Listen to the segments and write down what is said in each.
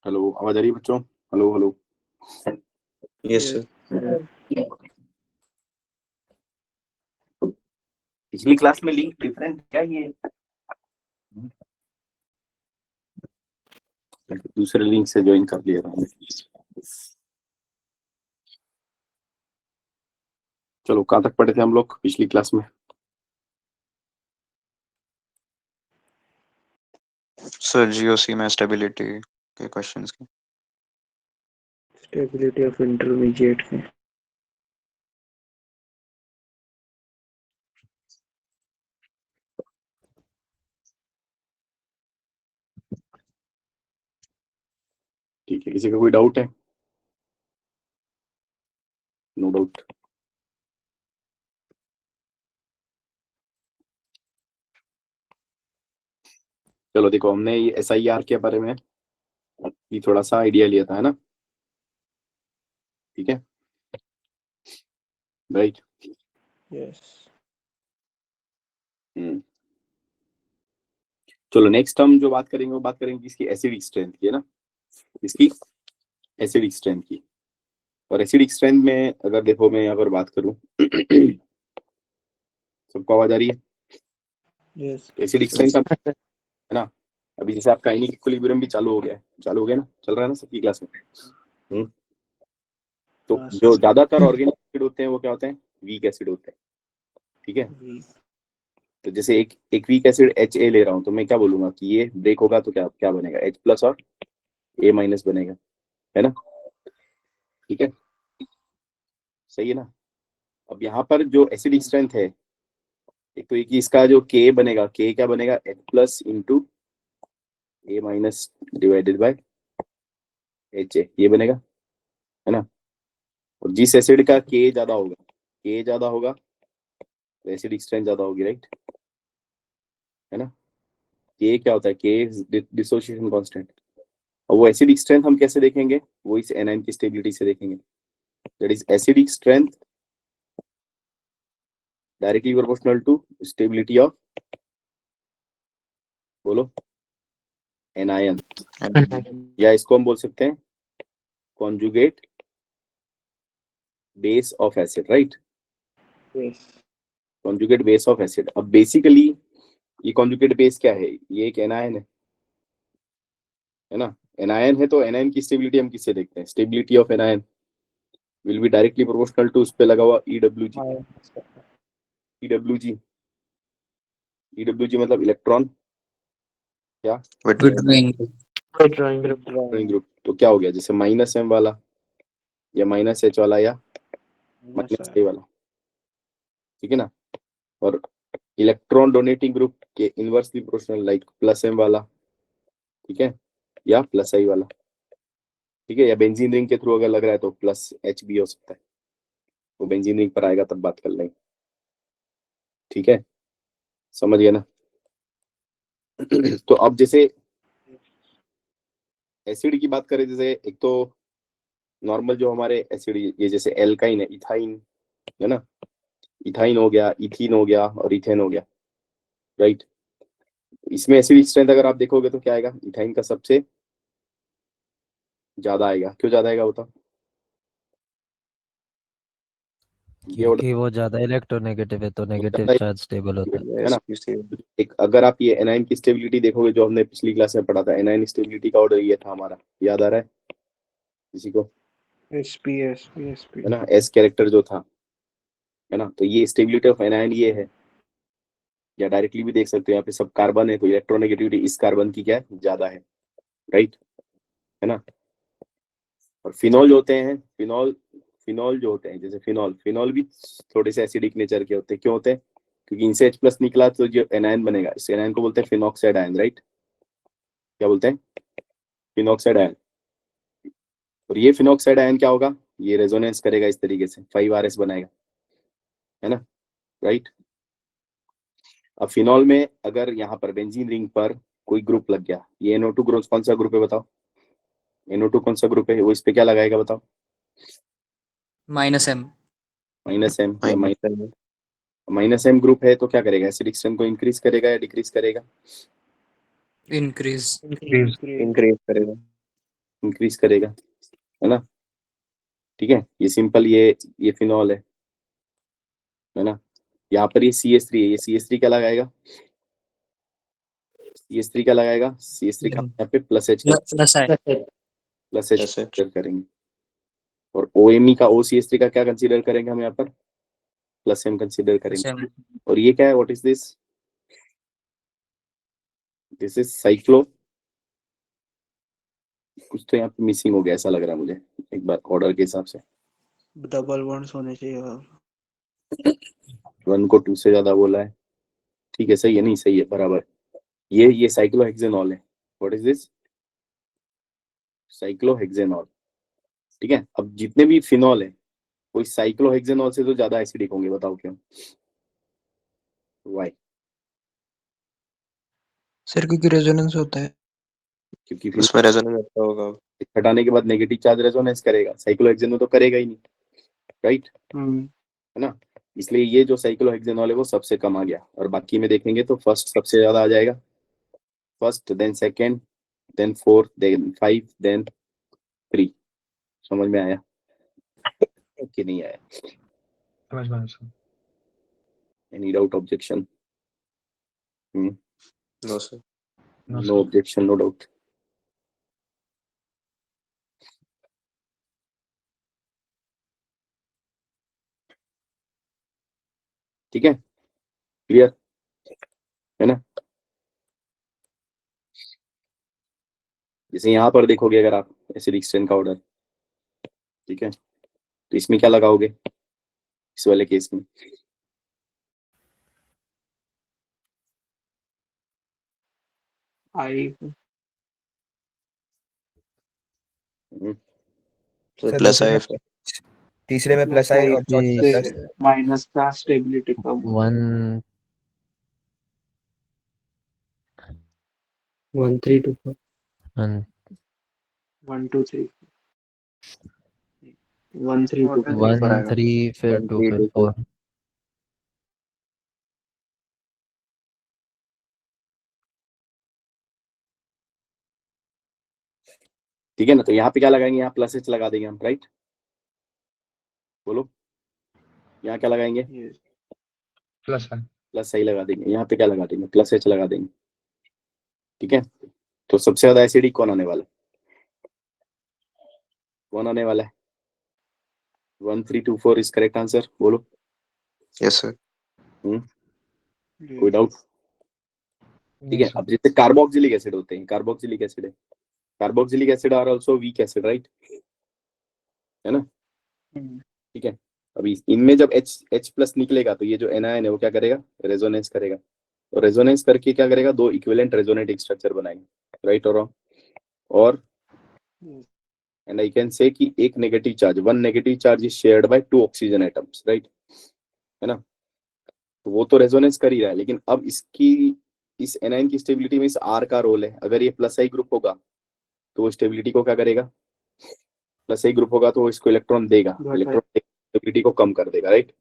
Hello, आवाज आ रही है बच्चों? Hello hello. Yes sir. पिछली क्लास में लिंक डिफरेंट क्या ये? दूसरे लिंक से ज्वाइन कर लिया था। चलो, कहाँ तक पढ़े थे हम लोग पिछली क्लास में? सर जीओसी में स्टेबिलिटी के क्वेश्चंस के। स्टेबिलिटी ऑफ इंटरमीडिएट के। ठीक है, किसी का कोई डाउट है? No doubt. चलो देखो, हमने ये SIR के बारे में ये थोड़ा सा आइडिया लिया था, है ना? ठीक है, राइट। यस। चलो, नेक्स्ट हम जो बात करेंगे वो बात करेंगे इसकी एसिडिक स्ट्रेंथ की, है ना? इसकी एसिडिक स्ट्रेंथ की। और एसिडिक स्ट्रेंथ में अगर देखो, मैं अगर बात करूं सबको आवाज आ रही है? यस। एसिडिक स्ट्रेंथ है ना? अभी जैसे आपका आयनिक इक्विलिब्रियम भी चालू हो गया ना? चल रहा है ना सबकी क्लास में? तो जो ज्यादातर ऑर्गेनिक एसिड होते हैं वो क्या होते हैं? वीक एसिड होते हैं। ठीक है, तो जैसे एक वीक एसिड HA ले रहा हूँ, तो मैं क्या बोलूंगा कि ये ब्रेक होगा तो क्या क्या बनेगा? H+ और A- बनेगा, है ना? ठीक है, सही है ना? अब यहाँ पर जो एसिडिक स्ट्रेंथ है, एक तो एक इसका जो K बनेगा, K क्या बनेगा? H+ into A- divided by HA, ये बनेगा, है ना? और जिस एसिड का K ज्यादा होगा तो एसिडिक स्ट्रेंथ ज्यादा होगी, राइट? है ना? K क्या होता है? K dissociation constant. और वो एसिडिक स्ट्रेंथ हम कैसे देखेंगे? वो इस एनायन की स्टेबिलिटी से देखेंगे। That is acidic strength directly proportional to stability of, बोलो, एनायन। या इसको हम बोल सकते हैं conjugate base of acid, right? Conjugate base of acid. अब बेसिकली ये कॉन्जुगेट बेस क्या है? ये एक एनायन है ना? एनायन है तो एनायन की स्टेबिलिटी हम किससे देखते हैं? Stability of anion will be directly proportional to उस पे लगा हुआ EWG। EWG मतलब इलेक्ट्रॉन क्या? Withdrawing group. तो क्या हो गया? जैसे -M वाला या -H वाला या -A वाला, ठीक है ना? और इलेक्ट्रॉन डोनेटिंग ग्रुप के इनवर्सली प्रोपोर्शनल, लाइक +M वाला, ठीक है, या +I वाला, ठीक है? या बेंजीन रिंग के थ्रू अगर लग रहा है तो +H भी हो सकता है। वो बेंजीन रिंग पर आएगा तब बात कर लेंगे, ठीक है? समझ गया ना? तो अब जैसे एसिड की बात करें, जैसे एक तो नॉर्मल जो हमारे एसिड, ये जैसे एल्काइन है, इथाइन, है ना? इथाइन हो गया, इथीन हो गया और इथेन हो गया, राइट? इसमें एसिडिक स्ट्रेंथ अगर आप देखोगे तो क्या आएगा? इथाइन का सबसे ज्यादा आएगा। क्यों ज्यादा आएगा बताओ? क्योंकि वो ज्यादा इलेक्ट्रोनेगेटिव है तो नेगेटिव चार्ज स्टेबल होता है ना? एक अगर आप ये एनायन की स्टेबिलिटी देखोगे, जो हमने पिछली क्लास में पढ़ा था, एनायन स्टेबिलिटी का ऑर्डर ये था हमारा, याद आ रहा है किसी को? SP है ना? S कैरेक्टर जो था, है ना? तो ये स्टेबिलिटी ऑफ एनायन ये है। या डायरेक्टली भी देख सकते हो, यहाँ पे सब कार्बन है तो इलेक्ट्रोनेगेटिविटी इस कार्बन की क्या है? ज्यादा है, राइट? है ना? और फिनॉल जो होते हैं, फिनॉल जो होते हैं, जैसे फिनॉल भी थोड़े से एसिडिक नेचर के होते हैं। क्यों होते हैं? क्योंकि इनसे H+ निकला तो जो एनायन बनेगा, इस एनायन को बोलते हैं फिनॉक्साइड आयन, राइट? क्या बोलते हैं? Phenoxide ion. और ये फिनॉक्साइड आयन क्या होगा? ये रेजोनेंस करेगा इस तरीके से, 5RS बनाएगा, है ना? राइट? अब फिनॉल में अगर यहाँ पर बेंजीन रिंग पर कोई ग्रुप लग गया, ये NO2 ग्रुप कौन सा ग्रुप है बताओ? NO2 कौन सा ग्रुप है? वो इस पे क्या लगाएगा बताओ? -M -M या -M ग्रुप है तो क्या करेगा? एसिडिक स्ट्रेंथ को इंक्रीज करेगा या डिक्रीज करेगा? इंक्रीज इंक्रीज करेगा। इंक्रीज करेगा, है ना। ठीक है, ये सिंपल, ये फिनॉल है ना। यहाँ पर ये CH3 है, ये CH3 क्या लगाएगा, CH3 क्या लगाएगा, CH3 का यहाँ पे प्लस H करेंगे, और OMe का OCH3 का क्या कंसीडर करेंगे हम यहाँ पर, प्लस M कंसीडर करेंगे। और ये क्या है, what is this, this is cyclo, कुछ तो यहाँ पे मिसिंग हो गया ऐसा लग रहा है मुझे, एक बार ऑर्डर के हिसाब से डबल बॉन्ड्स होने चाहिए और 1 को 2 से ज्यादा बोला है, ठीक है, सही है, नहीं सही है बराबर। ये साइक्लोहेक्सेनॉल है, व्हाट इज दिस, साइक्लोहेक्सेनॉल। ठीक है, अब जितने भी फिनॉल है कोई साइक्लोहेक्सेनॉल से तो ज्यादा एसिडिक होंगे, बताओ क्यों, वाई, सर क्योंकि रेजोनेंस होता है। क्योंकि उसमें रेजोनेंस अच्छा होगा। हटाने के बाद नेगेटिव चार्ज रेजोनेंस करेगा, साइक्लोहेक्सेन में तो करेगा ही नहीं, राइट, हम्म है ना। इसलिए ये जो साइक्लोहेक्सेनॉल है वो सबसे कम आ गया, और बाकी में देखेंगे तो फर्स्ट सबसे ज्यादा आ जाएगा, first then second then fourth then 5 then 3। समझ में आया कि नहीं आया, समझ में आया। Any doubt objection, no sir. No objection no doubt. ठीक है, क्लियर है ना। जैसे यहाँ पर देखोगे अगर आप एसिडिक स्ट्रेन का ऑर्डर, ठीक है, तो इसमें क्या लगाओगे, इस वाले केस में आई तो प्लस आई फिर तीसरे में प्लस आई और चौथे में प्लस। माइनस का स्टेबिलिटी कम होता है। 1 1 3 2 4 1 1 2 3 1 3 2 1 3 फिर 2 फिर 4। ठीक है ना। तो यहाँ पे क्या लगाएंगे, यहाँ प्लस H लगा देंगे हम, राइट, बोलो, यहाँ क्या लगाएंगे, Yes. प्लस है। प्लस सही लगा देंगे, यहाँ पे क्या लगा देंगे, प्लस H लगा देंगे। ठीक है, तो सबसे ज्यादा एसिडिक कौन आने वाला है, कौन आने वाला है, 1 3 2 4 इज करेक्ट आंसर, बोलो। Yes sir. कोई डाउट। ठीक है, अब जैसे कार्बोक्सिलिक एसिड होते हैं, कार्बोक्सिलिक एसिड है, carboxylic acid are also weak acid, right, है ना। ठीक है, अभी इनमें जब H प्लस निकलेगा तो ये जो एनायन है वो क्या करेगा, रेजोनेंस करेगा, और रेजोनेंस करके क्या करेगा, दो इक्विवेलेंट रेजोनेटिंग स्ट्रक्चर बनाएंगे, राइट और रॉन्ग, और एंड आई कैन से कि एक negative charge, one negative charge is shared by 2 oxygen atoms, right, है ना। तो वो तो रेजोनेंस कर ही रहा है, लेकिन अब इसकी, इस एनायन की स्टेबिलिटी में इस R का रोल है, अगर ये प्लस आई ग्रुप होगा तो वो स्टेबिलिटी को क्या करेगा, प्लस आई ग्रुप होगा तो वो इसको इलेक्ट्रॉन देगा, इलेक्ट्रॉन स्टेबिलिटी को कम कर देगा, राइट,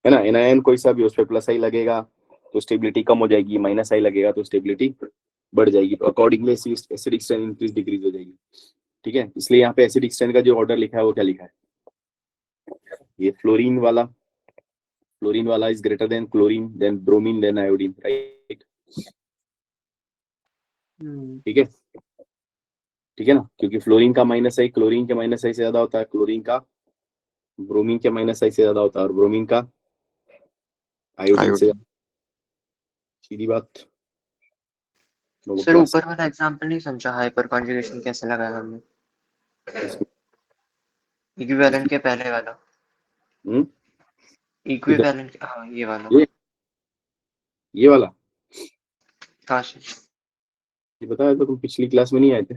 है ना। एनायन कोई सा भी उस पर प्लस आई लगेगा तो स्टेबिलिटी कम हो जाएगी, माइनस आई लगेगा तो स्टेबिलिटी बढ़ जाएगी, तो accordingly acidic strain increase decrease हो जाएगी। ठीक है, इसलिए यहाँ पे एसिडिक स्ट्रेन का जो ऑर्डर लिखा है वो क्या लिखा है, ये फ्लोरीन वाला is greater than chlorine than bromine than iodine, right. ठीक है, ठीक है ना, क्योंकि फ्लोरीन का माइनस आई क्लोरीन के माइनस आई से ज्यादा होता है, क्लोरीन का ब्रोमीन के माइनस आई से ज्यादा होता है, और ब्रोमीन का आयोडीन से, सीधी बात। सर ऊपर वाला एग्जांपल नहीं समझा, हाइपर कॉन्जुगेशन कैसे लगाया हमने, इक्विवेलेंट के पहले वाला, इक्विवेलेंट, हाँ ये वाला, ये वाला हाँ सर, ये बताया तो तुम पिछली क्लास में नहीं आए थे।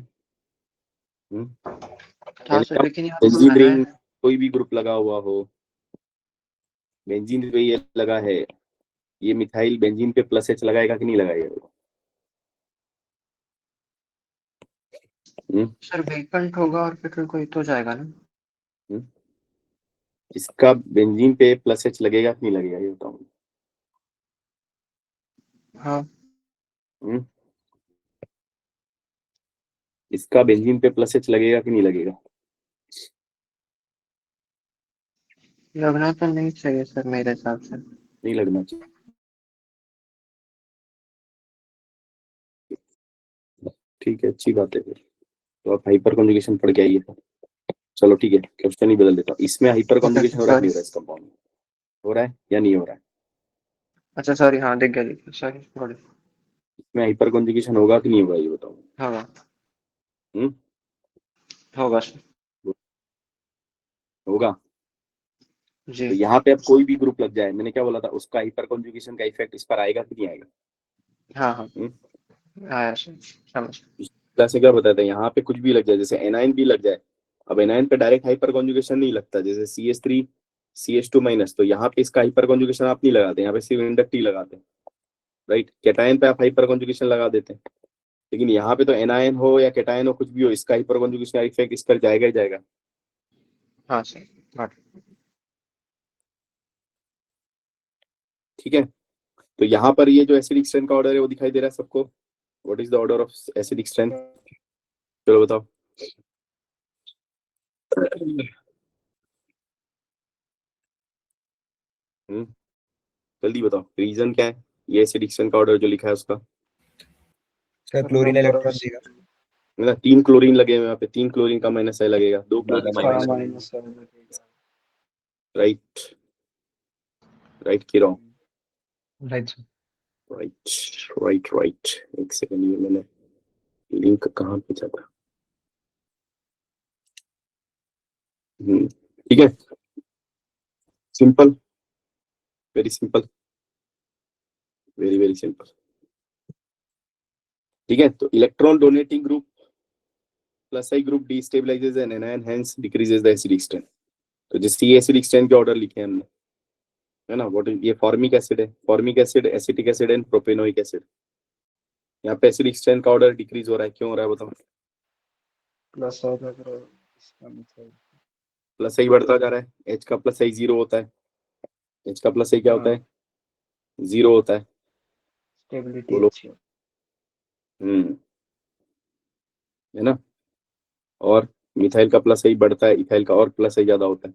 हाँ सर, लेकिन यहाँ तो बेंजीन मना रिंग है। कोई भी ग्रुप लगा हुआ हो, बेंजीन पे ये लगा है, ये मिथाइल बेंजीन पे प्लस H लगाएगा कि नहीं लगाएगा, सर वेकेंट होगा और फिर कोई तो जाएगा ना। इसका बेंजीन पे प्लस H लगेगा कि नहीं लगेगा, ये बताओ। हाँ इसका बेंजीन पे प्लस एच लगेगा कि नहीं लगेगा? लगना तो नहीं चाहिए सर मेरे हिसाब से। नहीं लगना चाहिए। ठीक है, अच्छी बात है फिर। तो आप हाइपर कॉन्जुगेशन पढ़ के आइए। चलो ठीक है, क्वेश्चन ही बदल देता हूँ। इसमें हाइपर कॉन्जुगेशन हो रहा है, नहीं हो रहा है? इस कंपाउंड में हो रहा है या नहीं हो रहा है? अच्छा सॉरी, हाँ दिख गया सॉरी सॉरी। इसमें हाइपर कॉन्जुगेशन होगा कि नहीं होगा, ये बताओ। होगा हम्म, होगा सर। होगा। जी तो यहाँ पे अब कोई भी ग्रुप लग जाए, मैंने क्या बोला था, उसका हाइपर कॉन्जुगेशन का इफेक्ट इस पर आएगा कि नहीं आएगा? हाँ हाँ हम्म? आया सर समझ। क्लास में क्या बताया था, यहाँ पे कुछ भी लग जाए, जैसे एनाइन भी लग जाए। अब एनाइन पे डायरेक्ट हाइपर कॉन्जुगेशन नहीं लगता, जैसे CH3 CH2 माइनस, तो यहाँ पे इसका हाइपर कॉन्जुगेशन आप नहीं लगाते, यहाँ पे सिर्फ इंडक्टिव लगाते हैं, राइट। कैटायन पे आप हाइपर कॉन्जुगेशन लगा देते हैं, लेकिन यहाँ पे तो एनायन हो या कैटायन हो, कुछ भी हो, इसका हाइपर कॉन्जुगेशन का इफेक्ट इस पर जाएगा ही जाएगा। हाँ सर got it। ठीक है, तो यहाँ पर ये जो एसिडिक स्ट्रेंथ का ऑर्डर है वो दिखाई दे रहा है सबको। What is the order of acidic strength? चलो बताओ। हम्म, जल्दी बताओ, रीजन क्या है ये एसिडिक स्ट्रेंथ का ऑर्डर जो लिखा है उसका? सर क्लोरीन इलेक्ट्रॉन देगा। मतलब 3 क्लोरीन लगे हुए, यहाँ पे 3 क्लोरीन का माइनस है लगेगा, 2 क्लोरीन का माइनस, माइनस राइट। राइट की wrong? Right sir. Right right right. एक सेकंड, ये मैंने लिंक कहाँ पे जाता? ठीक है, simple, very simple, very very simple. ठीक है, तो electron donating group plus I group destabilises an anion, hence decreases the acidic strength. तो जैसे ये एसिडिक स्ट्रेंथ के ऑर्डर लिखे हैं हमने, है ना, व्हाट ये फॉर्मिक एसिड है, formic acid, acetic acid and propanoic acid. यहाँ पे एसिडिक स्ट्रेंथ का ऑर्डर डिक्रीज हो रहा है, क्यों हो रहा है बताओ? प्लस हो लग रहा है इसका मतलब। प्लस आई बढ़ता जा रहा है, एच का प्लस आई 0 होता है, एच का प्लस आई क्या होता है? 0 होता है। स्टेबिलिटी बोलो। अच्छी है। हम्म, है ना। और मिथाइल का प्लस आई बढ़ता है, इथाइल का और प्लस आई ज्यादा होता है।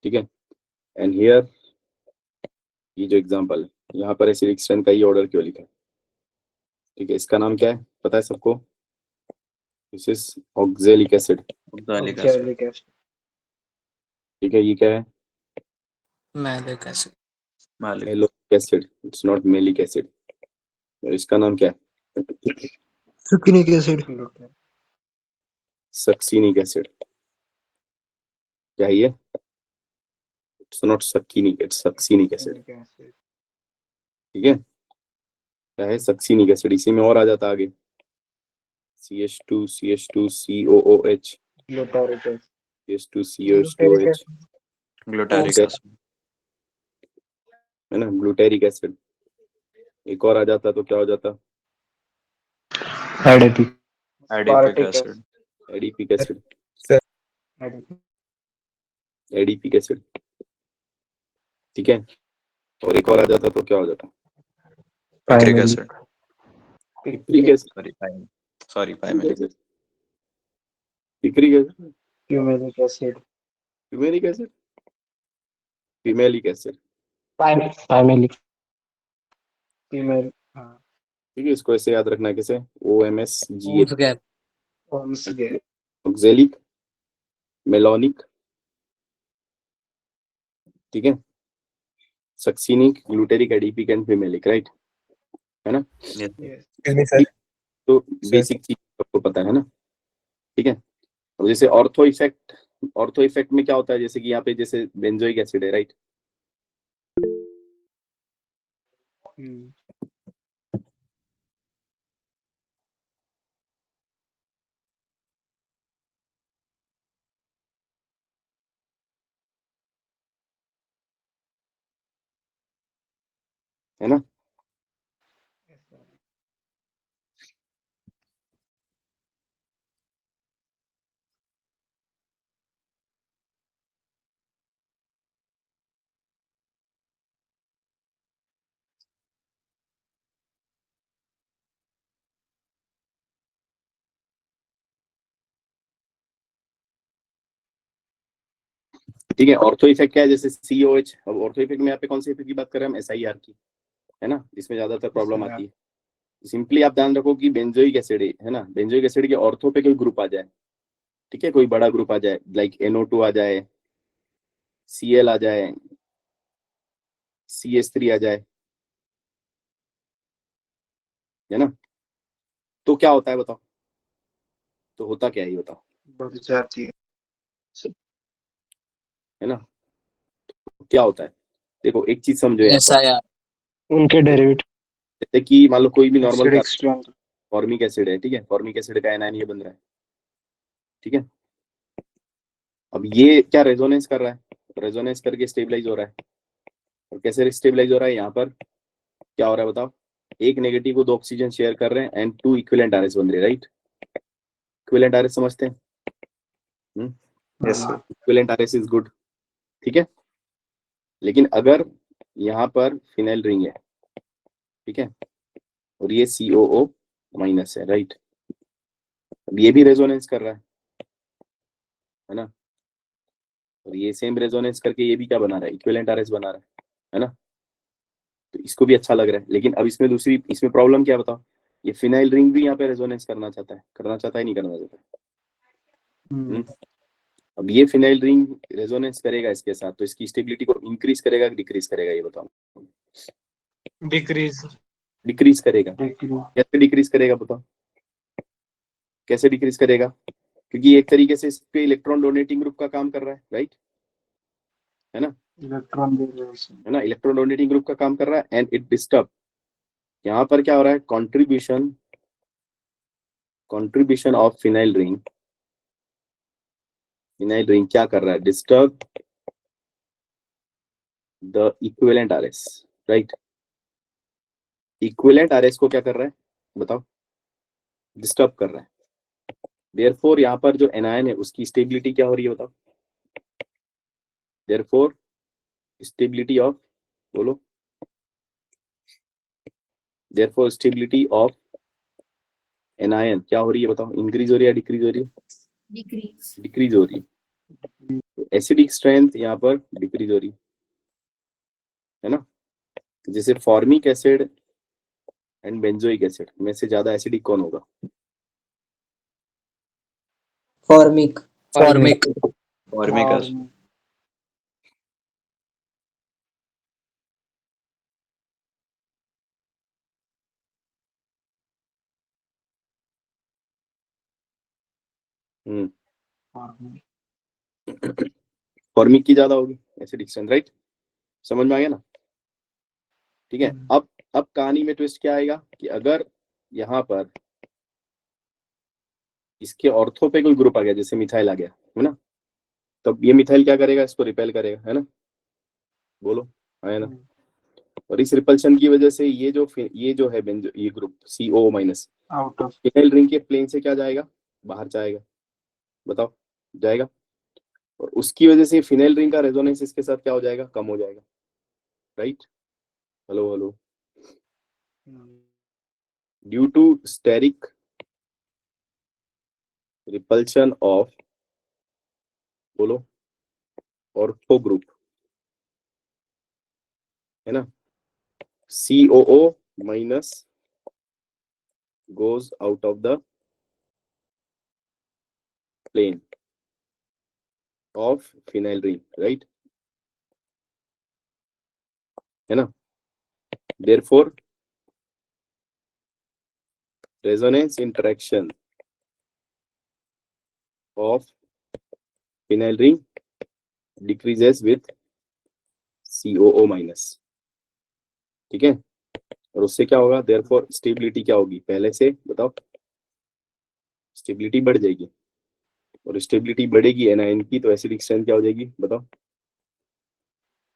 ठीक है, एंड हियर ये जो एग्जांपल है, यहाँ पर एसिडिक स्ट्रेंथ का ये ऑर्डर क्यों लिखा है? ठीक है, इसका नाम क्या है पता है सबको? This is oxalic acid. Oxalic acid. ठीक है, ये क्या है? Malic acid. Malonic acid, it's not malic acid. और इसका नाम क्या है? Succinic acid. Succinic acid. क्या है ये? It's not succinic, it's succinic acid. ठीक है, क्या है? Succinic acid. इसी में और आ जाता आगे, CH2 CH2 COOH, glutaric acid. CH2 COH2OH, glutaric है एसिड। ना, ग्लूटेरिक एसिड। एक और आ जाता तो क्या हो जाता? Adipic. Adipic acid. Adipic acid. Sir adipic acid. ठीक है, और एक और आ जाता तो क्या हो जाता? Picric acid. Picric acid. Sorry pimelic. Picric acid, fumaric acid. Fumaric acid, pimelic acid. Pimelic. Female. हाँ। ठीक है, इसको ऐसे याद रखना, कैसे? OMSGA, ओम्स गए। ऑक्जेलिक, मेलोनिक, ठीक है, succinic, glutaric, adipic and pimelic, right, है ना। Excuse me sir. तो सर बेसिक चीज आपको पता है ना। ठीक है, अब जैसे ऑर्थो इफेक्ट, ऑर्थो इफेक्ट में क्या होता है, जैसे कि यहाँ पे जैसे बेंजोइक एसिड है, राइट। है ना। ठीक है। ऑर्थो इफेक्ट क्या है, जैसे COH। अब ऑर्थो इफेक्ट में यहाँ पे कौन से इफेक्ट की बात कर रहे हैं हम, SIR की, है ना, जिसमें ज्यादातर प्रॉब्लम आती है। सिंपली आप ध्यान रखो कि बेंजोइक एसिड है ना, बेंजोइक एसिड के ऑर्थो पे कोई ग्रुप आ जाए, ठीक है, कोई बड़ा ग्रुप आ जाए, लाइक NO2 आ जाए, Cl आ जाए, CH3 आ जाए, है ना, तो क्या होता है बताओ, तो होता क्या है ये बताओ, बढ़ जाती है। है ना, तो क्या होता है, देखो एक चीज समझो यहाँ पर, उनके डेरिवेटिव जैसे कि मान लो कोई भी normal acidic strength. Formic acid है, ठीक है, फॉर्मिक एसिड का एनायन ये बन रहा है, ठीक है। अब ये क्या रेजोनेंस कर रहा है, रेजोनेंस करके स्टेबलाइज हो रहा है, और कैसे स्टेबलाइज हो रहा है, यहाँ पर क्या हो रहा है बताओ, एक नेगेटिव को 2 ऑक्सीजन शेयर कर रहे हैं एंड 2 इक्विवेलेंट आरएस बन रहे हैं, राइट। इक्विवेलेंट आरएस समझते हैं, yes sir. Equivalent RS is good, ठीक है। लेकिन अगर यहाँ पर फिनाइल रिंग है, ठीक है, और ये COO माइनस है, राइट, अब ये भी रेजोनेंस कर रहा है ना, और ये सेम रेजोनेंस करके ये भी क्या बना रहा है, इक्विवेलेंट आरएस बना रहा है ना, तो इसको भी अच्छा लग रहा है। लेकिन अब इसमें दूसरी, इसमें प्रॉब्लम क्या बताओ, ये फिनाइल रिंग भी यहाँ पे रेजोनेंस करना चाहता है, नहीं करना चाहता है। अब ये फिनाइल रिंग रेजोनेंस करेगा इसके साथ, तो इसकी स्टेबिलिटी को इंक्रीज करेगा कि डिक्रीज करेगा, ये बताओ। डिक्रीज करेगा। कैसे डिक्रीज करेगा बताओ, कैसे डिक्रीज करेगा, क्योंकि एक तरीके से इस पे इलेक्ट्रॉन डोनेटिंग ग्रुप का काम कर रहा है, राइट, है ना, इलेक्ट्रॉन दे रहे हैं। है ना, इलेक्ट्रॉन डोनेटिंग ग्रुप का काम कर रहा है एंड इट डिस्टर्ब। यहाँ पर क्या हो रहा है, कंट्रीब्यूशन ऑफ फिनाइल रिंग क्या कर रहा है, disturb the equivalent RS, right. Equivalent RS को क्या कर रहा है बताओ, डिस्टर्ब कर रहा है। देयरफॉर यहाँ पर जो एनायन है उसकी स्टेबिलिटी क्या हो रही है बताओ, देयरफॉर स्टेबिलिटी ऑफ, बोलो, देयरफॉर स्टेबिलिटी ऑफ एनायन क्या हो रही है बताओ, इंक्रीज हो रही है, डिक्रीज हो रही है, डिक्रीज हो रही है। तो एसिडिक स्ट्रेंथ यहाँ पर डिक्रीज हो रही है ना, जैसे formic acid and benzoic acid में से ज्यादा एसिडिक कौन होगा, फॉर्मिक फॉर्मिक की ज्यादा होगी एसिडिक स्ट्रेंथ, राइट, समझ में आ गया ना, ठीक है। अब कहानी में ट्विस्ट क्या आएगा कि अगर यहाँ पर इसके ऑर्थो पे कोई ग्रुप आ गया, जैसे मिथाइल आ गया, है ना, तब ये मिथाइल क्या करेगा, इसको रिपेल करेगा, है ना, बोलो, है ना। और इस रिपल्शन की वजह से ये जो है ये group CO minus out of phenyl ring के प्लेन से क्या जाएगा, बाहर जाएगा, बताओ, जाएगा, और उसकी वजह से फिनाइल रिंग का रेजोनेंस इसके साथ क्या हो जाएगा, कम हो जाएगा, right. Hello, due to steric repulsion of, बोलो, ऑर्थो ग्रुप, है ना, COO minus goes out of the plane of phenyl ring, right, है ना, therefore resonance interaction of phenyl ring decreases with COO minus, ठीक है, और उससे क्या होगा, therefore स्टेबिलिटी क्या होगी, पहले से बताओ, स्टेबिलिटी बढ़ जाएगी, और स्टेबिलिटी बढ़ेगी एनायन की, तो एसिडिक स्ट्रेंथ क्या हो जाएगी बताओ,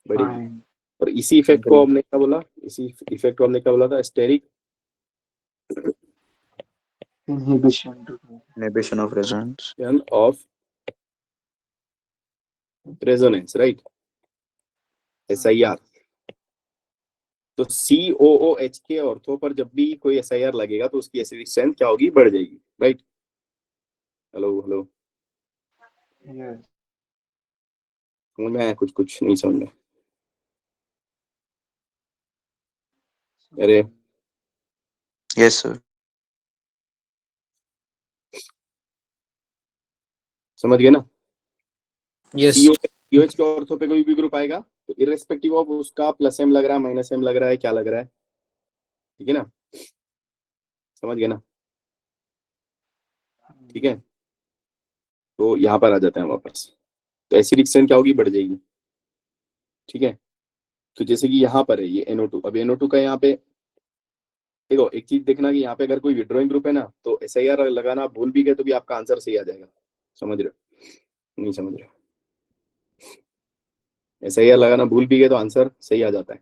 बढ़ेगी। और इसी इफेक्ट को हमने क्या बोला था, steric Inhibition of resonance. of resonance, right, SIR। तो COOH के ऑर्थो पर जब भी कोई SIR लगेगा तो उसकी एसिडिक स्ट्रेंथ क्या होगी, बढ़ जाएगी, राइट। हेलो, समझ में आया? कुछ कुछ नहीं समझ में? अरे Yes, sir. समझ गए ना? Yes. सीओएच के ऑर्थो पे कोई भी ग्रुप आएगा तो इररेस्पेक्टिव ऑफ उसका प्लस एम लग रहा है, माइनस एम लग रहा है, क्या लग रहा है, ठीक है ना? समझ गए ना? ठीक है, तो यहाँ पर आ जाते हैं वापस। तो एसिडिक स्ट्रेंथ क्या होगी? बढ़ जाएगी। ठीक है, तो जैसे कि यहाँ पर है ये NO2, अब NO2 का यहाँ पे देखो एक चीज देखना कि यहाँ पे अगर कोई विड्रॉइंग ग्रुप है ना तो SIR लगाना भूल भी गए तो भी आपका आंसर सही आ जाएगा। समझ रहे हो? नहीं समझ रहे? SIR लगाना भूल भी गए तो आंसर सही आ जाता है,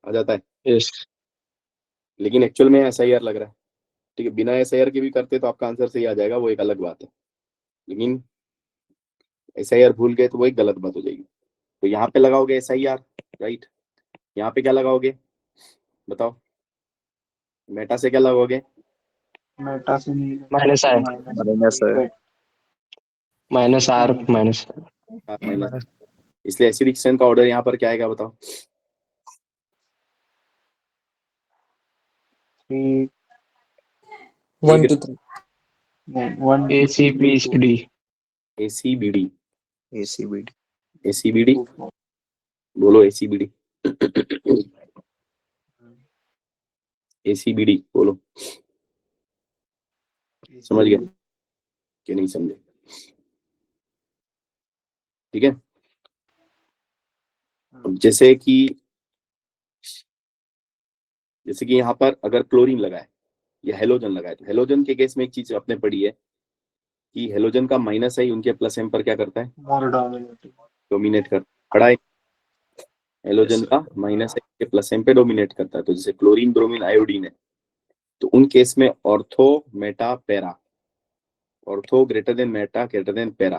आ जाता है। यस लेकिन एक्चुअल में SIR लग रहा है, ठीक है, बिना SIR के भी करते तो आपका आंसर सही आ जाएगा, वो एक अलग बात है। लेकिन SIR भूल गए तो वो एक गलत बात हो जाएगी। तो यहाँ पे लगाओगे SIR, राइट? यहाँ पे क्या लगाओगे बताओ? मेटा से क्या लगाओगे? मेटा से नहीं minus R Minus, sir. Minus R minus minus. इसलिए एसिडिक स्ट्रेंथ का ऑर्डर यहाँ पर क्या आएगा बताओ? 3 1 to 3. 1 A C B D ACBD, ACBD. ACBD बोलो, ACBD, ACBD बोलो। समझ गए कि नहीं समझे? ठीक है, अब जैसे कि यहाँ पर अगर क्लोरीन लगा है या हेलोजन लगा है तो हेलोजन के केस में एक चीज आपने पढ़ी है कि हेलोजन का माइनस आई उनके प्लस एम पर क्या करता है? मोर डोमिनेटिंग डोमिनेट करता है। पढ़ा है? Halogen sir. का माइनस आई के प्लस एम पे डोमिनेट करता है। तो जैसे क्लोरीन, ब्रोमीन, आयोडीन है तो उन केस में ortho, Meta, para, ortho greater than Meta greater than para.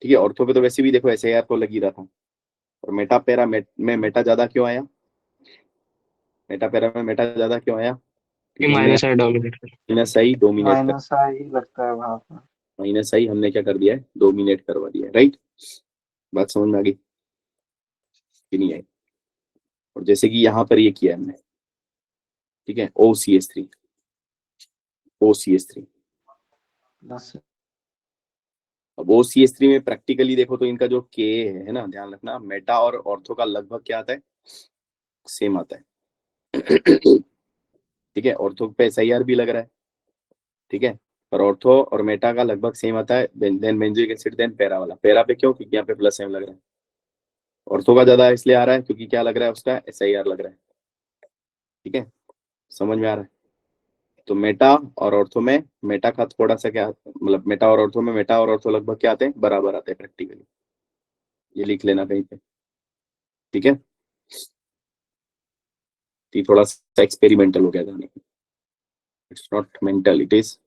ठीक है, ऑर्थो पे तो वैसे भी देखो SIR तो लग ही रहा था, और मेटा पैरा में मेटा ज्यादा क्यों आया? मेटा पैरा में मेटा ज्यादा क्यों आया? क्योंकि हमने minus R dominate minus I dominate कर, माइनस आई ही लगता है वहां पर। माइनस आई हमने क्या कर दिया है? डोमिनेट करवा दिया है, राइट? बात समझ में आ गई कि नहीं आई? और जैसे कि यहाँ पर ये किया है हमने, ठीक है, OCH3, OCH3। प्लस अब OCH3 में प्रैक्टिकली देखो तो इनका जो K है ना, ध्यान रखना, मेटा और ऑर्थो का लगभग क्या आता है? सेम आता है। ठीक है, ऑर्थो पे SIR भी लग रहा है, ठीक है, पर ऑर्थो और मेटा का लगभग सेम आता है। Then benzoic acid, then para वाला। पैरा पे क्यों? क्योंकि यहाँ पे प्लस एम लग रहा है। ऑर्थो का ज्यादा इसलिए आ रहा है क्योंकि क्या लग रहा है उसका? SIR लग रहा है। ठीक है, समझ में आ रहा है? तो मेटा और ऑर्थो में मेटा का थोड़ा सा क्या, मतलब मेटा और ऑर्थो में मेटा और ऑर्थो लगभग क्या आते हैं? बराबर आते हैं प्रैक्टिकली। ये लिख लेना कहीं पे, ठीक है? ये थोड़ा सा एक्सपेरिमेंटल हो गया था, it's not mental, it is,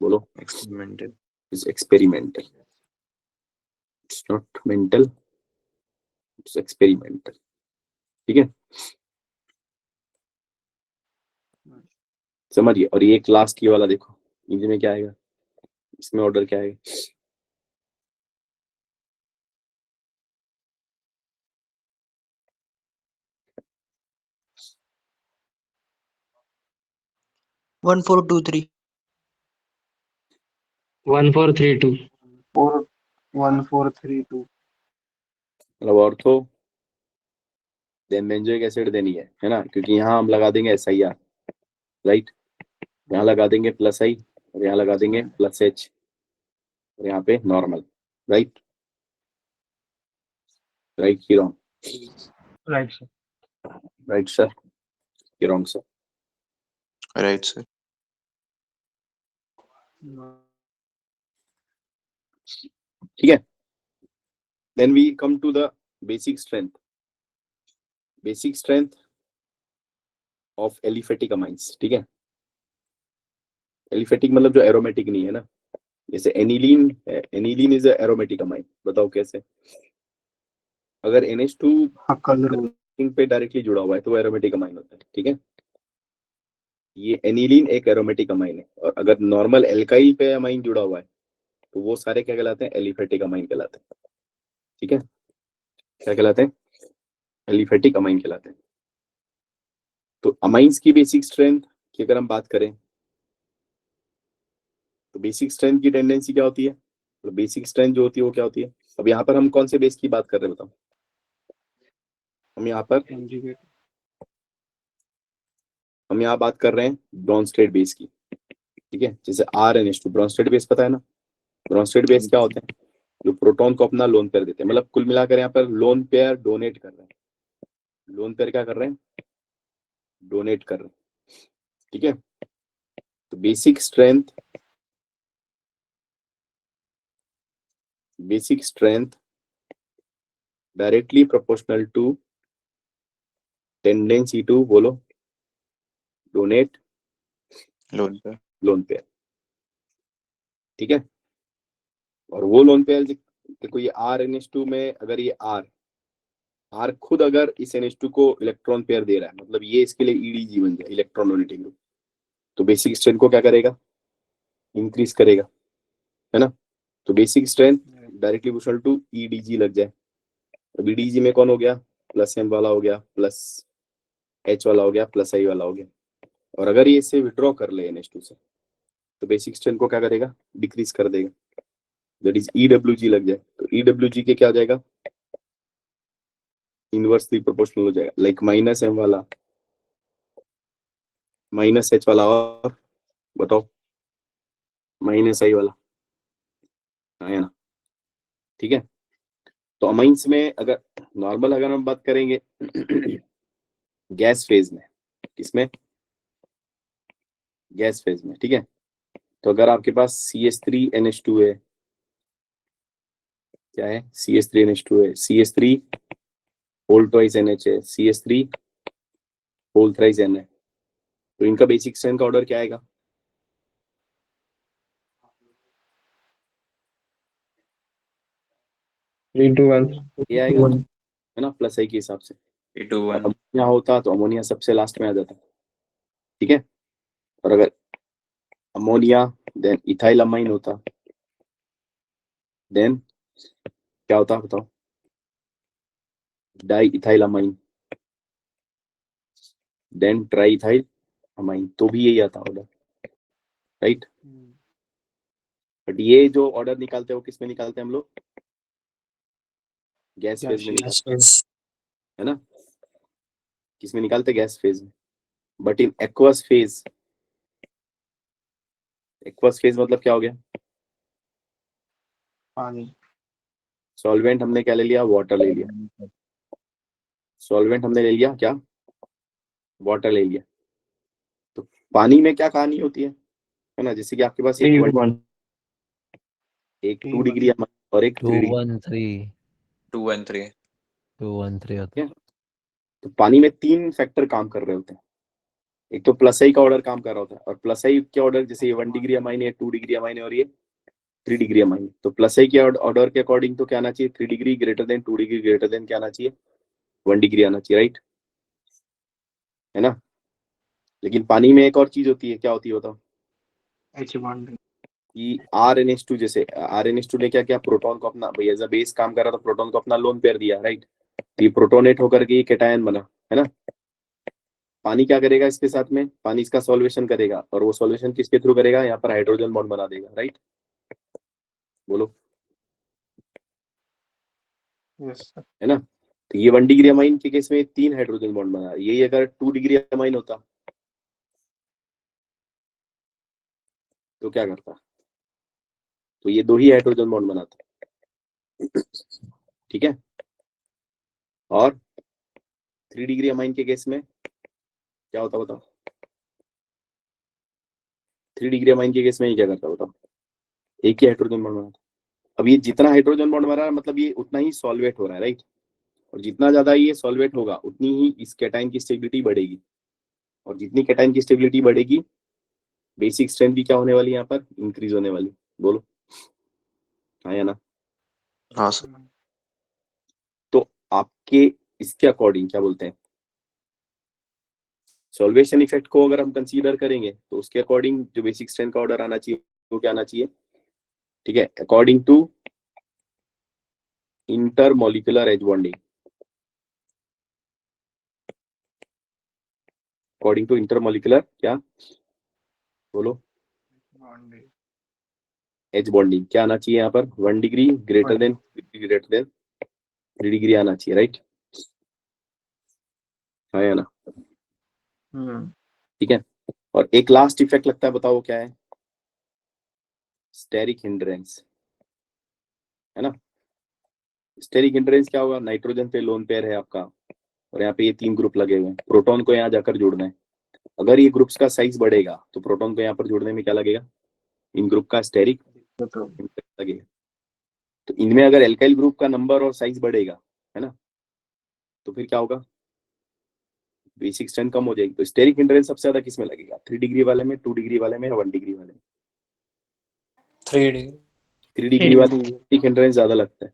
बोलो, Experimental. It's experimental, it's not mental, it's experimental. ठीक है, समझिए। और ये क्लास की वाला देखो, इनमें में क्या आएगा? इसमें ऑर्डर क्या आएगा? वन फोर टू थ्री 1432 4 1 4 3 2 मतलब ortho, then benzoic acid, then ये है ना, क्योंकि यहाँ हम लगा देंगे SIR, राइट? यहाँ लगा देंगे प्लस आई और यहाँ लगा देंगे प्लस H और यहाँ पे नॉर्मल, राइट? राइट की wrong? Right sir right sir की रॉन्ग सर? Right, sir. ठीक है, then we come to the basic strength, basic strength of aliphatic amines. ठीक है, एलिफेटिक मतलब जो एरोमेटिक नहीं है ना, जैसे aniline, aniline is aromatic amine. बताओ कैसे? अगर NH2 कलर पे डायरेक्टली जुड़ा हुआ है तो वो एरोमेटिक अमाइन होता है। ठीक है, ये एनिलीन एक एरोमेटिक अमाइन है, और अगर नॉर्मल एल्काइल पे अमाइन जुड़ा हुआ है तो वो सारे क्या कहलाते हैं? एलिफेटिक अमाइन कहलाते हैं। ठीक है, क्या कहलाते हैं? एलिफेटिक अमाइन कहलाते हैं। तो अमाइंस की बेसिक स्ट्रेंथ की अगर हम बात करें तो बेसिक स्ट्रेंथ की टेंडेंसी क्या होती है, तो बेसिक स्ट्रेंथ जो होती है वो क्या होती है? अब यहाँ पर हम कौन से बेस की बात कर रहे हैं बताओ? हम यहाँ बात कर रहे हैं ब्रॉन्स्टेड बेस की, ठीक है। जैसे RnH2 ब्रॉन्स्टेड बेस पता है ना? ब्रॉन्स्टेड बेस क्या होते हैं? जो प्रोटॉन को अपना लोन पेयर देते हैं, मतलब कुल मिलाकर यहाँ पर लोन पेयर डोनेट कर रहे हैं। लोन पेयर क्या कर रहे हैं? डोनेट कर रहे हैं, ठीक है। तो basic strength directly proportional to tendency to, बोलो, डोनेट लोन पेयर, ठीक है। और वो लोन पेयर देखो, ये RnH2 में अगर ये R खुद अगर इस NH2 को इलेक्ट्रॉन पेयर दे रहा है, मतलब ये इसके लिए EDG बन जाए, इलेक्ट्रॉन डोनेटिंग ग्रुप, तो बेसिक स्ट्रेंथ को क्या करेगा? इंक्रीज करेगा, है ना। तो basic strength directly proportional to EDG लग जाए। अब EDG में कौन हो गया? +M वाला हो गया, +H वाला हो गया, +I वाला हो गया। और अगर ये इसे विड्रॉ कर ले NH2 से, तो बेसिक स्ट्रेंथ को क्या करेगा? डिक्रीज कर देगा, दैट इज EWG लग जाए। तो EWG के क्या हो जाएगा? इनवर्सली प्रोपोर्शनल हो जाएगा, लाइक -M वाला, -H वाला, और बताओ -I वाला, है ना, ठीक है। तो अमाइंस में अगर नॉर्मल अगर हम बात करेंगे गैस फेज में, किसमें? गैस फेज में, ठीक है। तो अगर आपके पास CH3NH2 है, क्या है? CH3NH2 है, CH3 होल ट्वाइस NH है, CH3 होल थ्राइस N है, तो इनका बेसिक स्ट्रेंथ का ऑर्डर क्या आएगा? ये आएगा, है ना, +I के हिसाब से। 3 to 1 अमोनिया होता तो अमोनिया सबसे लास्ट में आ जाता, ठीक है। और अगर अमोनिया देन इथाइल अमाइन होता, देन क्या होता बताओ? Di ethyl amine, then tri ethyl amine, तो भी यही आता ऑर्डर, राइट। बट ये जो ऑर्डर निकालते हैं वो किस में निकालते हैं हम लोग? गैस फेज में निकालते हैं, है ना। किस में निकालते हैं? गैस फेज में। बट इन एक्वस फेज मतलब क्या हो गया? पानी। सॉल्वेंट हमने क्या ले लिया? वाटर ले लिया। सॉल्वेंट हमने ले लिया क्या? वाटर ले लिया। तो पानी में क्या कहानी होती है ना, जैसे कि आपके पास एक 2 डिग्री और एक 3 डिग्री, 213 2 and 3 213 होता है। तो पानी में 3 फैक्टर काम कर रहे होते हैं। एक तो +I का ऑर्डर काम कर रहा होता है, और +I के ऑर्डर जैसे ये 1 डिग्री अमाइन है, 2 डिग्री अमाइन है, और ये 3 डिग्री अमाइन। तो +I के ऑर्डर के अकॉर्डिंग तो क्या आना चाहिए? 3 degree greater then 2 degree greater then क्या आना चाहिए? 1 डिग्री आना चाहिए, राइट, है ना। लेकिन पानी में एक और चीज होती है, क्या होती है बताओ? कि RnH2, जैसे RnH2 ने क्या किया? प्रोटॉन को अपना, भाई एज अ बेस काम कर रहा था, प्रोटॉन को अपना लोन पेयर दिया, राइट। ये प्रोटोनेट होकर के कैटायन बना, है ना। पानी क्या करेगा इसके साथ में? पानी इसका सॉल्वेशन करेगा, और वो सॉल्वेशन किसके थ्रू करेगा? यहाँ पर हाइड्रोजन बॉन्ड बना देगा, राइट। बोलो, है ना। तो ये 1 डिग्री अमाइन के केस में 3 हाइड्रोजन बॉन्ड बना, यही अगर 2 डिग्री अमाइन होता तो क्या करता? तो ये 2 ही हाइड्रोजन बॉन्ड बनाता, ठीक है। और 3 डिग्री अमाइन के केस में क्या होता बताओ? 3 डिग्री अमाइन के केस में ये क्या करता बताओ? एक ही हाइड्रोजन बॉन्ड बनाता। अब ये जितना हाइड्रोजन बॉन्ड बना रहा है, मतलब ये उतना ही सॉल्वेट हो रहा है, राइट। और जितना ज्यादा ये सॉल्वेट होगा, उतनी ही इस कैटायन की स्टेबिलिटी बढ़ेगी, और जितनी कैटायन की स्टेबिलिटी बढ़ेगी, बेसिक स्ट्रेंथ भी क्या होने वाली है? यहाँ पर इंक्रीज होने वाली। बोलो, हाँ या ना। हाँ सर तो आपके इसके अकॉर्डिंग क्या बोलते हैं, सॉल्वेशन इफेक्ट को अगर हम कंसीडर करेंगे, तो उसके अकॉर्डिंग जो बेसिक स्ट्रेंथ का ऑर्डर आना चाहिए वो क्या आना चाहिए? ठीक है, according to intermolecular H bonding, according to intermolecular क्या बोलो, एज बॉन्डिंग क्या आना चाहिए यहाँ पर, 1 डिग्री ग्रेटर देन 3 डिग्री आना चाहिए, राइट? हाँ या ना? ठीक है। और एक लास्ट इफेक्ट लगता है, बताओ वो क्या है? स्टेरिक हिंड्रेंस, है ना? स्टेरिक हिंड्रेंस क्या होगा? नाइट्रोजन पे लोन पेयर है आपका और यहाँ पे ये 3 ग्रुप लगे हुए हैं, प्रोटॉन को यहाँ जाकर जोड़ना है। अगर ये ग्रुप्स का साइज बढ़ेगा तो प्रोटॉन को यहाँ पर जोड़ने में क्या लगेगा? इन ग्रुप का स्टेरिक लगेगा। तो इनमें अगर एल्काइल ग्रुप का नंबर और साइज बढ़ेगा, है ना, तो फिर क्या होगा? बेसिक स्ट्रेंथ कम हो जाएगी। तो स्टेरिक हिंड्रेंस सबसे ज्यादा किस में लगेगा? 3 डिग्री वाले में, 2 डिग्री वाले में या 1 डिग्री वाले में? 3D. 3 डिग्री वाले स्टेरिक हिंड्रेंस ज्यादा लगता है।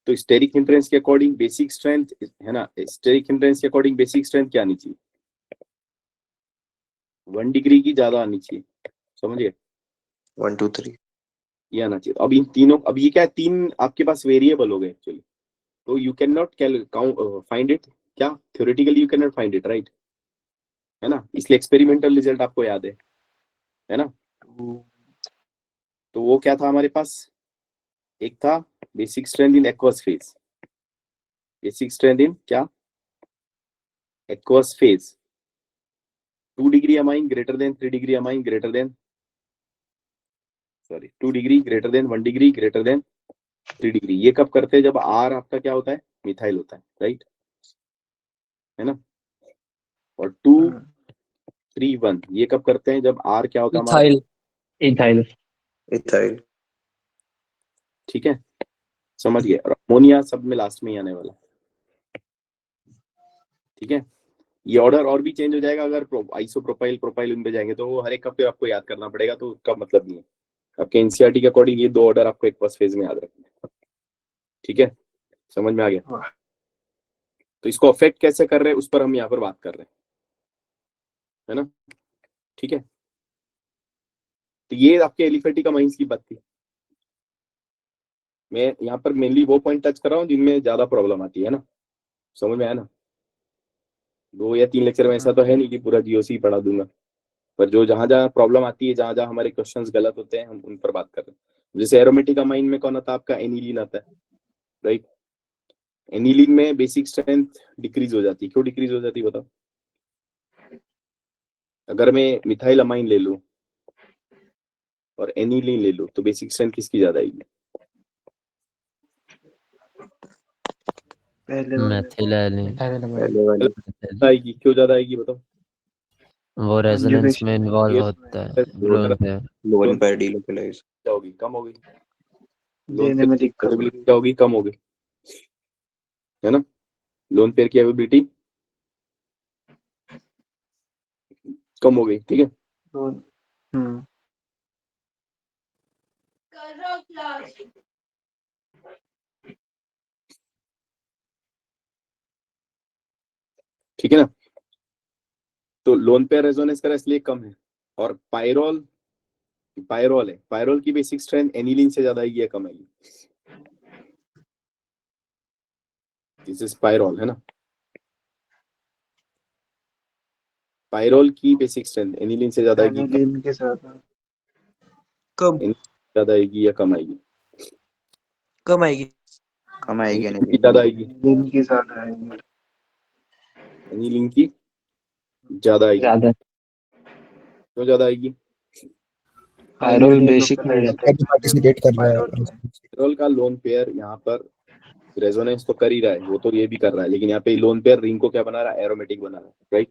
तो स्टेरिक हिंड्रेंस के अकॉर्डिंग बेसिक स्ट्रेंथ, है ना, स्टेरिक हिंड्रेंस के अकॉर्डिंग बेसिक स्ट्रेंथ क्या आनी चाहिए? 1 डिग्री की ज्यादा आनी चाहिए, समझिए? 1 2 3 ये आना चाहिए। अब इन तीनों, अब ये क्या है, 3 आपके पास वेरिएबल हो गए एक्चुअली, तो you can not find it, क्या theoretically you can not find it, right? है ना, इसलिए एक्सपेरिमेंटल रिजल्ट आपको याद है ना? तो वो क्या था हमारे पास? एक था basic strength in aqueous phase, basic strength in क्या? Aqueous phase, 2 degree amine greater than 3 degree amine greater than, sorry 2 degree greater than 1 degree greater than 3 degree. ये कब करते हैं? जब आर आपका क्या होता है? मिथाइल होता है, राइट? है ना? और 2 3 1 ये कब करते हैं? जब आर क्या होता है हमारा? इथाइल। इथाइल। ठीक है, समझ गए। और अमोनिया सब में लास्ट में ही आने वाला, ठीक है? ये ऑर्डर और भी चेंज हो जाएगा अगर आइसोप्रोपाइल प्रोपाइल उन पे जाएंगे, तो वो हर एक का फिर आपको याद करना पड़ेगा, तो उसका मतलब नहीं है। आपके एनसीईआरटी के अकॉर्डिंग ये 2 ऑर्डर आपको एक फर्स्ट फेज में याद रखना है, ठीक है? समझ में आ गया? तो इसको अफेक्ट कैसे कर रहे हैं उस पर हम यहाँ पर बात कर रहे हैं, है ना? ठीक है, तो ये आपके एलिफेटिक अमाइंस की बात थी। मैं यहाँ पर मेनली वो पॉइंट टच कर रहा हूँ जिनमें ज्यादा प्रॉब्लम आती है ना, समझ में आया ना? 2 या 3 लेक्चर में ऐसा तो है नहीं कि पूरा जीओसी पढ़ा दूंगा, पर जो जहां जहां प्रॉब्लम आती है, जहां जहां हमारे क्वेश्चंस गलत होते हैं, हम उन पर बात कर रहे हैं। जैसे एरोमेटिक अमाइन में कौन आता है आपका? एनिलीन आता है, राइट? एनिलीन में बेसिक स्ट्रेंथ डिक्रीज हो जाती है। क्यों डिक्रीज हो जाती है बताओ? अगर मैं मिथाइल अमाइन ले लूं और एनिलीन ले लूं तो बेसिक स्ट्रेंथ किसकी ज्यादा आएगी? मेथिलानिन पहले वाली। आएगी। क्यों ज्यादा आएगी बताओ? वो रेजोनेंस में इन्वॉल्व ये होता है लोन पे। लोन पर डिलोकलाइज। क्या होगी? कम होगी। देने में दिक्कत अवेलेबिलिटी क्या होगी? कम होगी, है ना? लोन पेयर की अवेलेबिलिटी कम हो गई, ठीक है? ठीक है ना? तो लोन पेयर रेजोनेंस करा इसलिए कम है। और पायरोल है, पायरोल की बेसिक स्ट्रेंथ एनिलीन से ज्यादा आएगी या कम आएगी? दिस इज पायरोल, है ना? पायरोल की बेसिक स्ट्रेंथ एनिलीन से ज्यादा आएगी, एनिलीन के साथ कम ज्यादा आएगी या कम आएगी? कम आएगी। कम आएगी एनिलीन की ज्यादा आएगी, एनिलीन के साथ आएंगे। एनिलीन की ज्यादा आएगी। ज्यादा क्यों ज्यादा आएगी? पायरोल बेसिक में रहता है। पार्टिसिपेट कर रहा है। पायरोल का लोन पेयर यहाँ पर रेजोनेंस तो कर ही रहा है, वो तो ये भी कर रहा है, लेकिन यहाँ पे लोन पेयर रिंग को क्या बना रहा है? एरोमेटिक बना रहा है, राइट?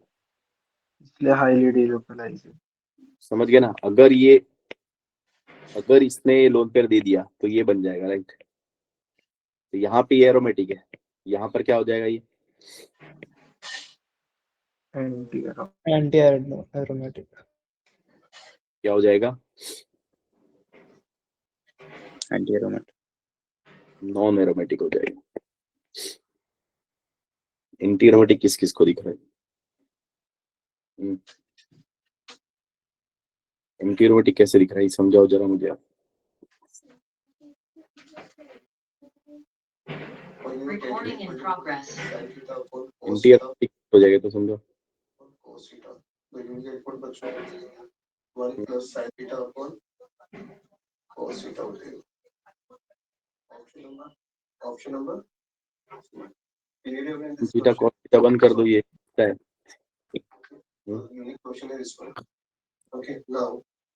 इसलिए हाईली डिलोकलाइज। समझ गए ना? अगर इसने ये लोन पेयर दे दिया तो ये बन जाएगा, राइट? तो यहाँ पे ये एरोमेटिक है, यहाँ पर क्या हो जाएगा? ये एंटी एरोमेटिक क्या हो जाएगा? Anti aromatic. नॉन एरोमेटिक हो जाएगा। एंटी एरोमेटिक किस किस को दिख रहा है? एंटी एरोमेटिक कैसे दिख रहा है समझाओ जरा मुझे आप। एंटी हो जाएगा तो समझो। थीटा cos थीटा 1 कर दो, ये क्या है?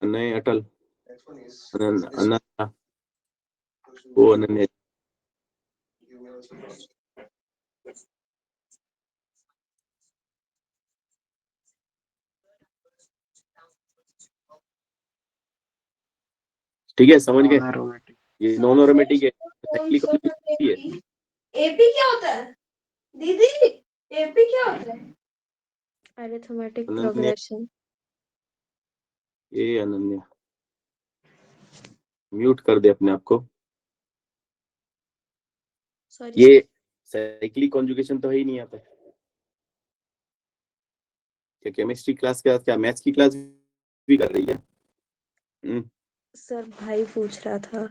नहीं अटल अनन्या वो अनन्या ठीक है, समझ गए? Non-aromatic. ये नॉन एरोमेटिक है, साइक्लिक है। एपी क्या होता है दीदी? एपी क्या होता है? Arithmetic Ananya progression. ये अनन्या म्यूट कर दे अपने आप को। सॉरी ये साइक्लिक कॉन्जुगेशन तो है ही नहीं यहाँ पे। क्या केमिस्ट्री क्लास के साथ क्या मैथ्स की क्लास भी कर रही है? सर भाई पूछ रहा था।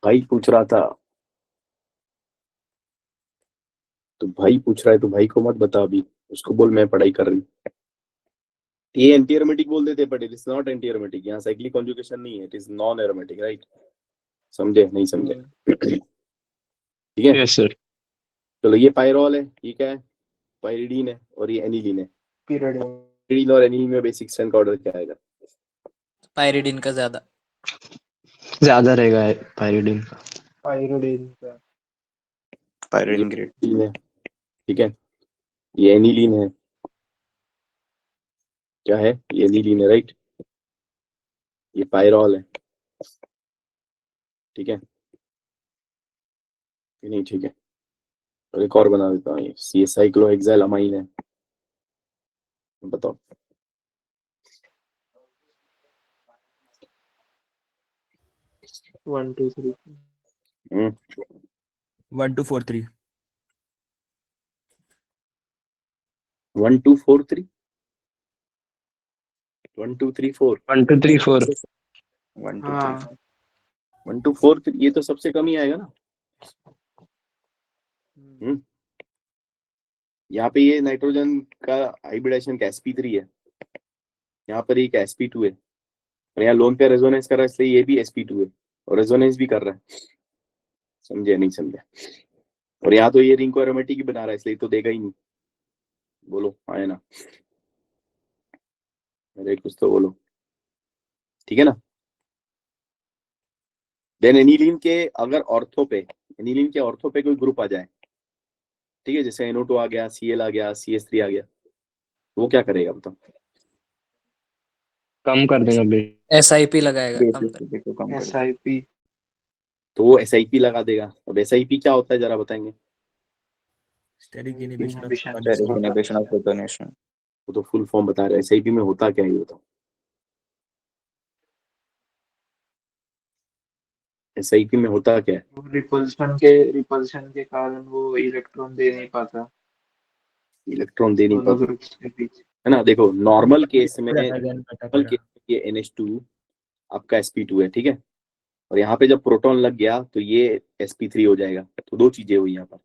भाई पूछ रहा था तो भाई पूछ रहा है तो भाई को मत बता अभी, उसको बोल मैं पढ़ाई कर रही हूँ। ये एंटी एरोमेटिक बोल देते but it is not anti aromatic. यहाँ साइक्लिक कॉन्जुगेशन नहीं है, it is non aromatic, right? समझे नहीं समझे? ठीक है, यस सर। चलो ये पायरोल है, ये क्या है? पायरिडीन है, और ये एनिलीन है। Pyridine. पायरिडीन और एनिलीन में बेसिक स्ट्रेंथ का ऑर्डर क्या आएगा? पायरिडीन का ज्यादा रहेगा पायरिडीन का। Pyridine का. Pyridine grade. एनिलीन है, ठीक है, ये एनिलीन है, क्या है? ये एनिलीन है, राइट? ये पायरोल है, ठीक है? नहीं ठीक है, और एक और बना देता हूँ, ये साइक्लोहेक्साइलामाइन है। बताओ 1, 2, 3. 1 2 4 3 1 2 4 3 1 2 3 4 1 2 3 4। 1 2 हाँ. 3 1 2 4 3 ये तो सबसे कम ही आएगा ना। यहाँ पे ये नाइट्रोजन का हाइब्रिडाइजेशन का sp3 है, यहाँ पर एक sp2 है, और यहाँ लोन पे रेजोनेंस कर रहा है, इसलिए ये भी sp2 है और रेजोनेंस भी कर रहा है। समझे नहीं समझे? और यहाँ तो ये रिंग को एरोमेटिक ही बना रहा है, इसलिए तो देगा ही नहीं। बोलो आए ना, अरे कुछ तो बोलो, ठीक है ना? देन एनिलीन के अगर ऑर्थो पे, एनिलीन के ऑर्थो पे कोई ग्रुप आ जाए, ठीक है, जैसे NO2 आ गया, Cl आ गया, CH3 आ गया, वो क्या करेगा बताओ? कम कर देगा SIP लगाएगा कम कर। बेसिक को कम कर। SIP. तो वो SIP लगा देगा। अब SIP क्या होता है जरा बताएंगे? Steric Inhibition. Steric inhibition of protonation. वो तो फुल फॉर्म बता रहे हैं, SIP में होता क्या है ये बताओ? SIP में होता क्या है? रिपल्शन के कारण वो इलेक्ट्रॉन दे नहीं पाता इलेक्ट्रॉन दे नहीं दोनों पाता, ग्रुप्स के बीच. है ना? देखो नॉर्मल केस में ये NH2 आपका sp2 है, ठीक है, और यहाँ पे जब प्रोटॉन लग गया तो ये sp3 हो जाएगा। तो दो चीजें हुई यहाँ पर,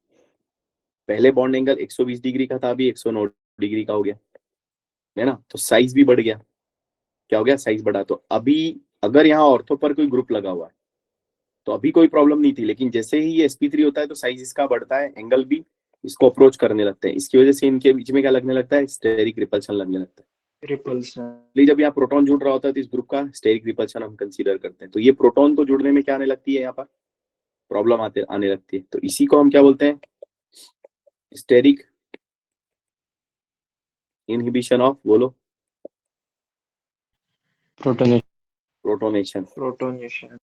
पहले बॉन्ड एंगल 120 डिग्री का था, अभी 109 डिग्री का हो गया, है ना? तो साइज भी बढ़ गया। क्या हो गया? साइज बढ़ा। तो अभी अगर यहाँ ऑर्थो पर कोई ग्रुप लगा हुआ है तो अभी कोई प्रॉब्लम नहीं थी, लेकिन जैसे ही ये sp3 होता है तो साइज इसका बढ़ता है, एंगल भी इसको अप्रोच करने लगते हैं, इसकी वजह से इनके बीच में क्या लगने लगता है? स्टेरिक रिपल्शन लगने लगता है। रिपल्शन. इसलिए जब यहाँ प्रोटॉन जुड़ रहा होता है तो इस ग्रुप का स्टेरिक रिपल्शन हम कंसीडर करते हैं। तो ये प्रोटॉन को जुड़ने में क्या आने लगती है? यहाँ पर प्रॉब्लम आने लगती है। तो इसी को हम क्या बोलते हैं? स्टेरिक इनहिबिशन ऑफ, बोलो, प्रोटोनेशन। प्रोटोनेशन.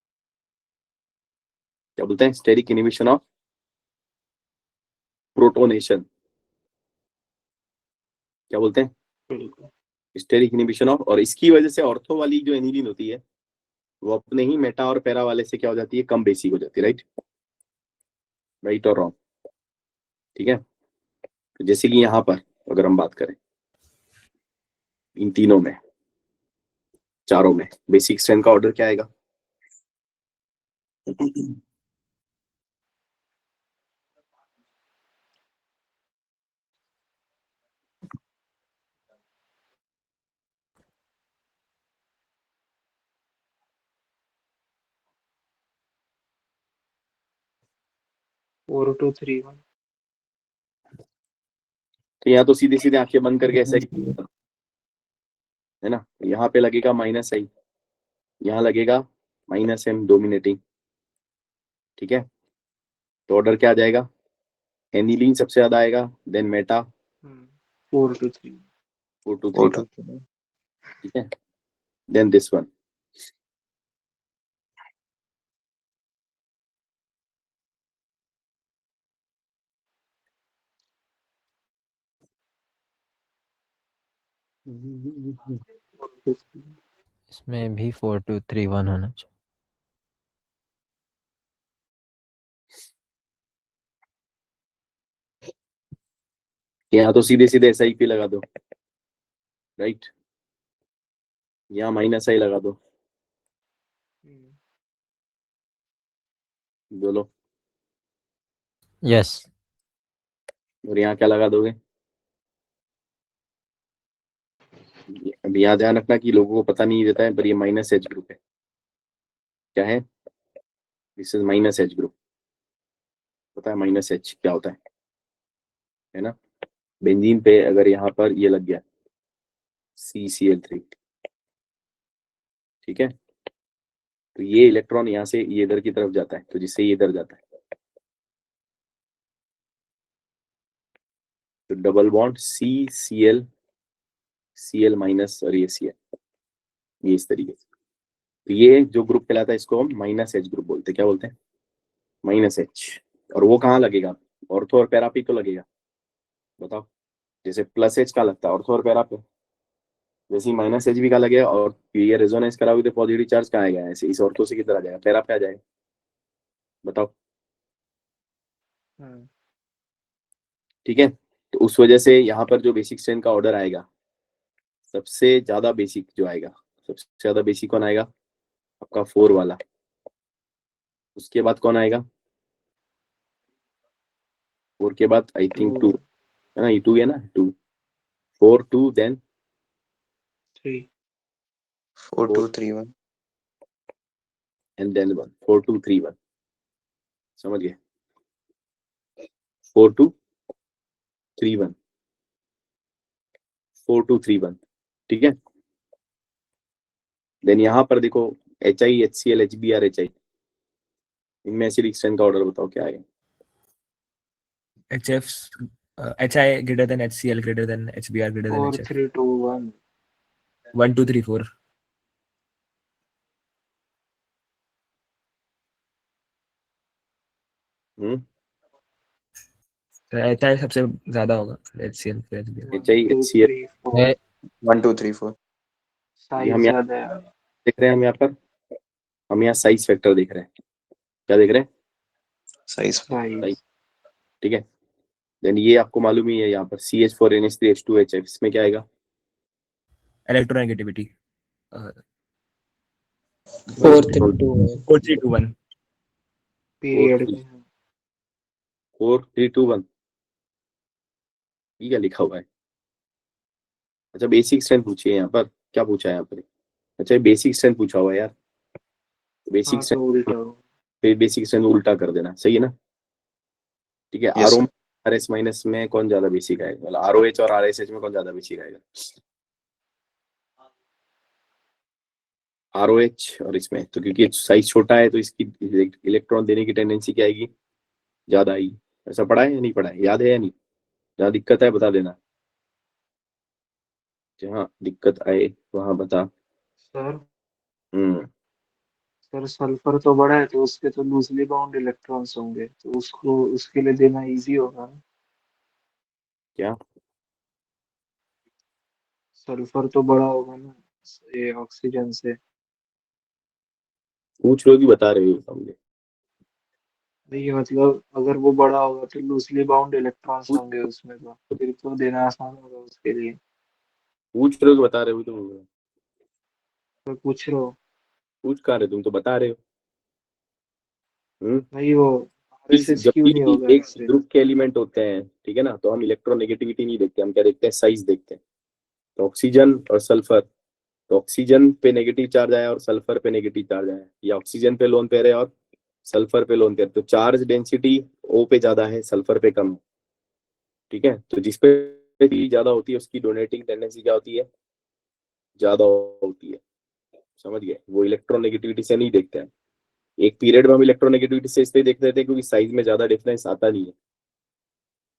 क्या बोलते हैं? Steric inhibition of protonation. क्या बोलते हैं? बिल्कुल. Steric inhibition of. और इसकी वजह से ऑर्थो वाली जो एनिलीन होती है वो अपने ही मेटा और पैरा वाले से क्या हो जाती है? कम बेसिक हो जाती है, राइट? राइट और रॉन्ग? ठीक है, तो जैसे कि यहाँ पर अगर हम बात करें इन तीनों में, चारों में बेसिक स्ट्रेंथ का ऑर्डर क्या आएगा? 4231 तो यहाँ तो सीधे सीधे आंखें बंद करके ऐसे है ना, यहाँ पे लगेगा -i, यहाँ लगेगा -m डोमिनेटिंग, ठीक है। तो ऑर्डर क्या आ जाएगा, एनिलीन सबसे ज्यादा आएगा, देन मेटा 423 423, ठीक है, देन दिस वन। इसमें भी 4231 होना चाहिए। यहाँ तो सीधे सीधे SiP लगा दो, राइट, यहाँ -i लगा दो, बोलो। यस। और यहाँ क्या लगा दोगे, अब यहाँ ध्यान रखना कि लोगों को पता नहीं रहता है, पर ये -H ग्रुप है। क्या है, दिस इज -H ग्रुप, पता है -H क्या होता है ना। बेंजीन पे अगर यहाँ पर ये लग गया CCl3, ठीक है, तो ये इलेक्ट्रॉन यहाँ से ये इधर की तरफ जाता है, तो जिससे ये इधर जाता है, तो double bond CCl Cl minus और ये Cl, ये इस तरीके से। तो ये जो ग्रुप कहलाता है इसको हम -H ग्रुप बोलते हैं। क्या बोलते हैं, -H। और वो कहाँ लगेगा, ऑर्थो और पैरा पे तो लगेगा, बताओ। जैसे +H का लगता है ऑर्थो और पैरा पे, वैसे ही -H भी का लगेगा। और ये रेजोनेंस कराओगे तो पॉजिटिव चार्ज कहाँ आएगा, ऐसे इस ऑर्थो से किधर आ जाएगा, पैरा पे आ जाएगा, बताओ, ठीक है। तो उस वजह से यहाँ पर जो बेसिक स्ट्रेन का ऑर्डर आएगा, सबसे ज्यादा बेसिक जो आएगा, सबसे ज्यादा बेसिक कौन आएगा, आपका 4 वाला। उसके बाद कौन आएगा, 4 के बाद आई थिंक 2 है ना, ये 2 है ना, 2 4 2 देन 4231 एंड देन 1 4 2 3 1, समझ गए, 4 2 3 1 4 2 3 1, ठीक है। देन यहाँ पर देखो HI HCl HBr HI, इनमें एसिडिक स्ट्रेन का ऑर्डर बताओ क्या आएगा। HF HI greater than HCl greater than HBr greater than HF 4321 1 2 3 4 तो HI सबसे ज्यादा होगा, फिर HCl फिर HBr। HI HCl 1 2 3 4 ये हम यहाँ देख रहे हैं, हम यहाँ साइज फैक्टर देख रहे हैं, क्या देख रहे हैं, साइज ठीक है। देन ये आपको मालूम ही है, यहाँ पर CH4NH3H2HF, इसमें क्या आएगा, इलेक्ट्रोनेगेटिविटी 4321 4321 पीरियड 4321, ये क्या लिखा हुआ है। अच्छा बेसिक स्ट्रेंथ पूछिए यहाँ पर, क्या पूछा है यहाँ पर, अच्छा बेसिक स्ट्रेंथ पूछा हुआ है यार, बेसिक स्ट्रेंथ, फिर बेसिक स्ट्रेंथ उल्टा कर देना, सही है ना, ठीक है। Yes, RO sir. RS minus में कौन ज्यादा बेसिक आएगा, मतलब ROH और RSH में कौन ज्यादा बेसिक आएगा, ROH और इसमें, तो क्योंकि साइज छोटा है तो इसकी इलेक्ट्रॉन देने की टेंडेंसी क्या आएगी, ज्यादा आएगी। ऐसा पढ़ा है या नहीं पढ़ा है, याद है या नहीं, जहाँ दिक्कत है बता देना, जहाँ दिक्कत आए वहां बता। सर सल्फर तो बड़ा है, तो उसके तो लूजली बाउंड इलेक्ट्रॉन्स होंगे, तो उसको उसके लिए देना इजी होगा ना। क्या, सल्फर तो बड़ा होगा ना ये ऑक्सीजन से, पूछ लो कि बता रहे हो समझे, नहीं मतलब अगर वो बड़ा होगा तो लूजली बाउंड इलेक्ट्रॉन्स होंगे उसमें, तो फिर तो देना आसान होगा उसके लिए। पूछ रहे हो कि बता रहे हो, तुम तो पूछ रहा हूँ, पूछ कहाँ रहे, तुम तो बता रहे हो। नहीं वो जब क्यों नहीं होगा भी एक ऐसे। ग्रुप के एलिमेंट होते हैं, ठीक है ना, तो हम इलेक्ट्रोनेगेटिविटी नहीं देखते, हम क्या देखते हैं, साइज देखते हैं। तो ऑक्सीजन और सल्फर, तो ऑक्सीजन पे नेगेटिव चार्ज आया और सल्फर पे नेगेटिव चार्ज आया, या ऑक्सीजन पे लोन पेयर है और सल्फर पे लोन पेयर, तो चार्ज डेंसिटी O पे ज्यादा है, सल्फर पे कम है। ठीक है, तो जिस पे ज्यादा होती है उसकी डोनेटिंग टेंडेंसी क्या होती है, ज्यादा होती है। समझ गए, वो इलेक्ट्रोनेगेटिविटी से नहीं देखते हैं। एक पीरियड में हम इलेक्ट्रोनेगेटिविटी से इसलिए देखते थे क्योंकि साइज में ज्यादा डिफरेंस आता नहीं है।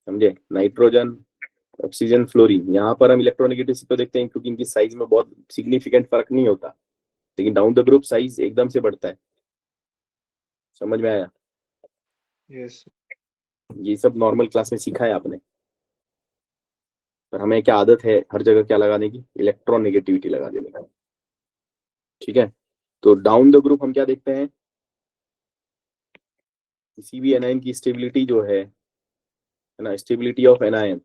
समझे, नाइट्रोजन, ऑक्सीजन, फ्लोरीन, यहाँ पर हम इलेक्ट्रोनेगेटिविटी तो देखते हैं क्योंकि इनकी साइज में बहुत सिग्निफिकेंट फर्क नहीं होता, लेकिन डाउन द ग्रुप साइज एकदम से बढ़ता है। समझ में आया? यस ये सब नॉर्मल क्लास में सीखा है आपने, पर हमें क्या आदत है हर जगह क्या लगाने की, इलेक्ट्रोनेगेटिविटी लगा देने का। ठीक है, तो डाउन द ग्रुप हम क्या देखते हैं, किसी भी एनायन की स्टेबिलिटी जो है ना, stability of anion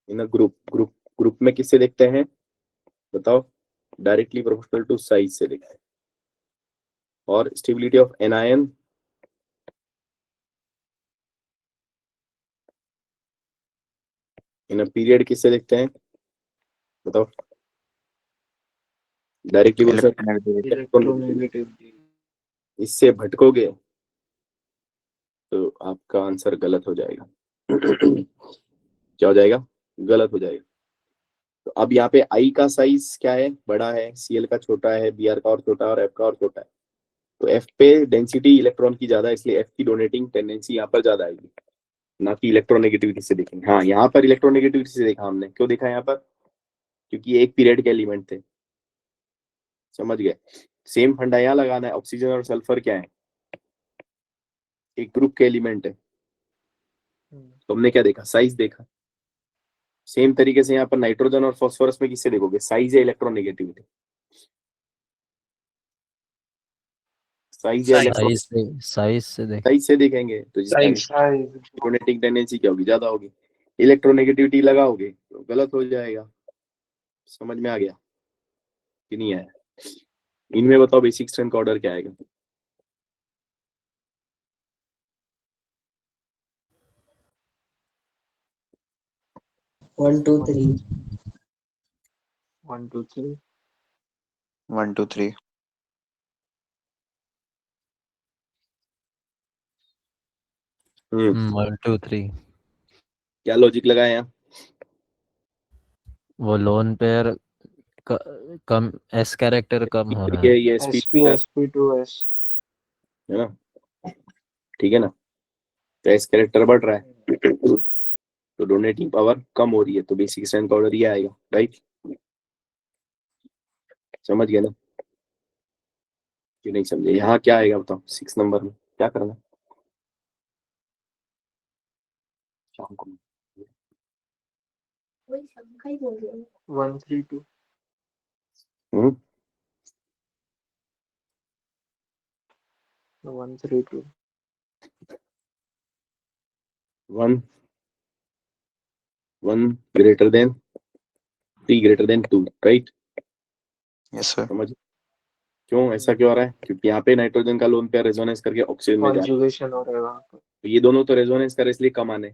in a group में किससे देखते हैं बताओ, डायरेक्टली प्रोपोर्शनल टू साइज से देखते हैं। और stability of anion in a period किससे देखते हैं बताओ, डायरेक्टली प्रोपोर्शनल। इलेक्ट्रोनेगेटिविटी इससे भटकोगे तो आपका आंसर गलत हो जाएगा। क्या हो जाएगा, गलत हो जाएगा। तो अब यहाँ पे आई का साइज क्या है, बड़ा है, सीएल का छोटा है, बीआर का और छोटा है, और एफ का और छोटा है। तो एफ पे डेंसिटी इलेक्ट्रॉन की ज्यादा है, इसलिए एफ की डोनेटिंग टेंडेंसी यहाँ पर ज्यादा आएगी, ना कि इलेक्ट्रोनेगेटिविटी से देखेंगे। हाँ, यहाँ पर इलेक्ट्रोनेगेटिविटी से देखा हमने, क्यों देखा यहाँ पर, क्योंकि ये एक पीरियड के एलिमेंट थे। समझ गए, सेम फंडा यहाँ लगाना है। ऑक्सीजन और सल्फर क्या है, एक ग्रुप के एलिमेंट है, तो हमने क्या देखा, साइज देखा। सेम तरीके से यहाँ पर नाइट्रोजन और फॉस्फोरस में किससे देखोगे, साइज या इलेक्ट्रोनेगेटिविटी, साइज या इलेक्ट्रॉन, साइज से देख। साइज से देखेंगे, तो जिसका डोनेटिंग टेंडेंसी क्या होगी, ज्यादा होगी। इलेक्ट्रोनेगेटिविटी लगाओगे तो गलत हो जाएगा। समझ में आ गया कि नहीं आया? इनमें बताओ बेसिक स्ट्रेंथ का ऑर्डर क्या आएगा? 1 2 3 1 2 3 1 2 3 1 2 3 क्या लॉजिक लगाया यहाँ? वो लोन पेयर कम, एस कैरेक्टर कम होना ठीक है, है। ये sp sp2s है ना, ठीक है ना, तो एस कैरेक्टर बढ़ रहा है तो डोनेटिंग पावर कम हो रही है, तो बेसिक स्ट्रेंथ का ऑर्डर ये आएगा, राइट? समझ गए ना कि नहीं समझे? यहाँ क्या आएगा बताओ, 6 नंबर में क्या करना है? शाम को 1 3 2 हम्म 1 3 2 1 1 greater than 3 greater than 2, right? Yes sir. समझ, क्यों ऐसा क्यों आ रहा है, क्योंकि यहाँ पे नाइट्रोजन का लोन पेयर रेजोनेंस करके ऑक्सीजन में जा रहा है, कॉन्जुगेशन हो रहा है वहाँ पर। तो ये दोनों तो रेजोनेंस कर इसलिए कम आने।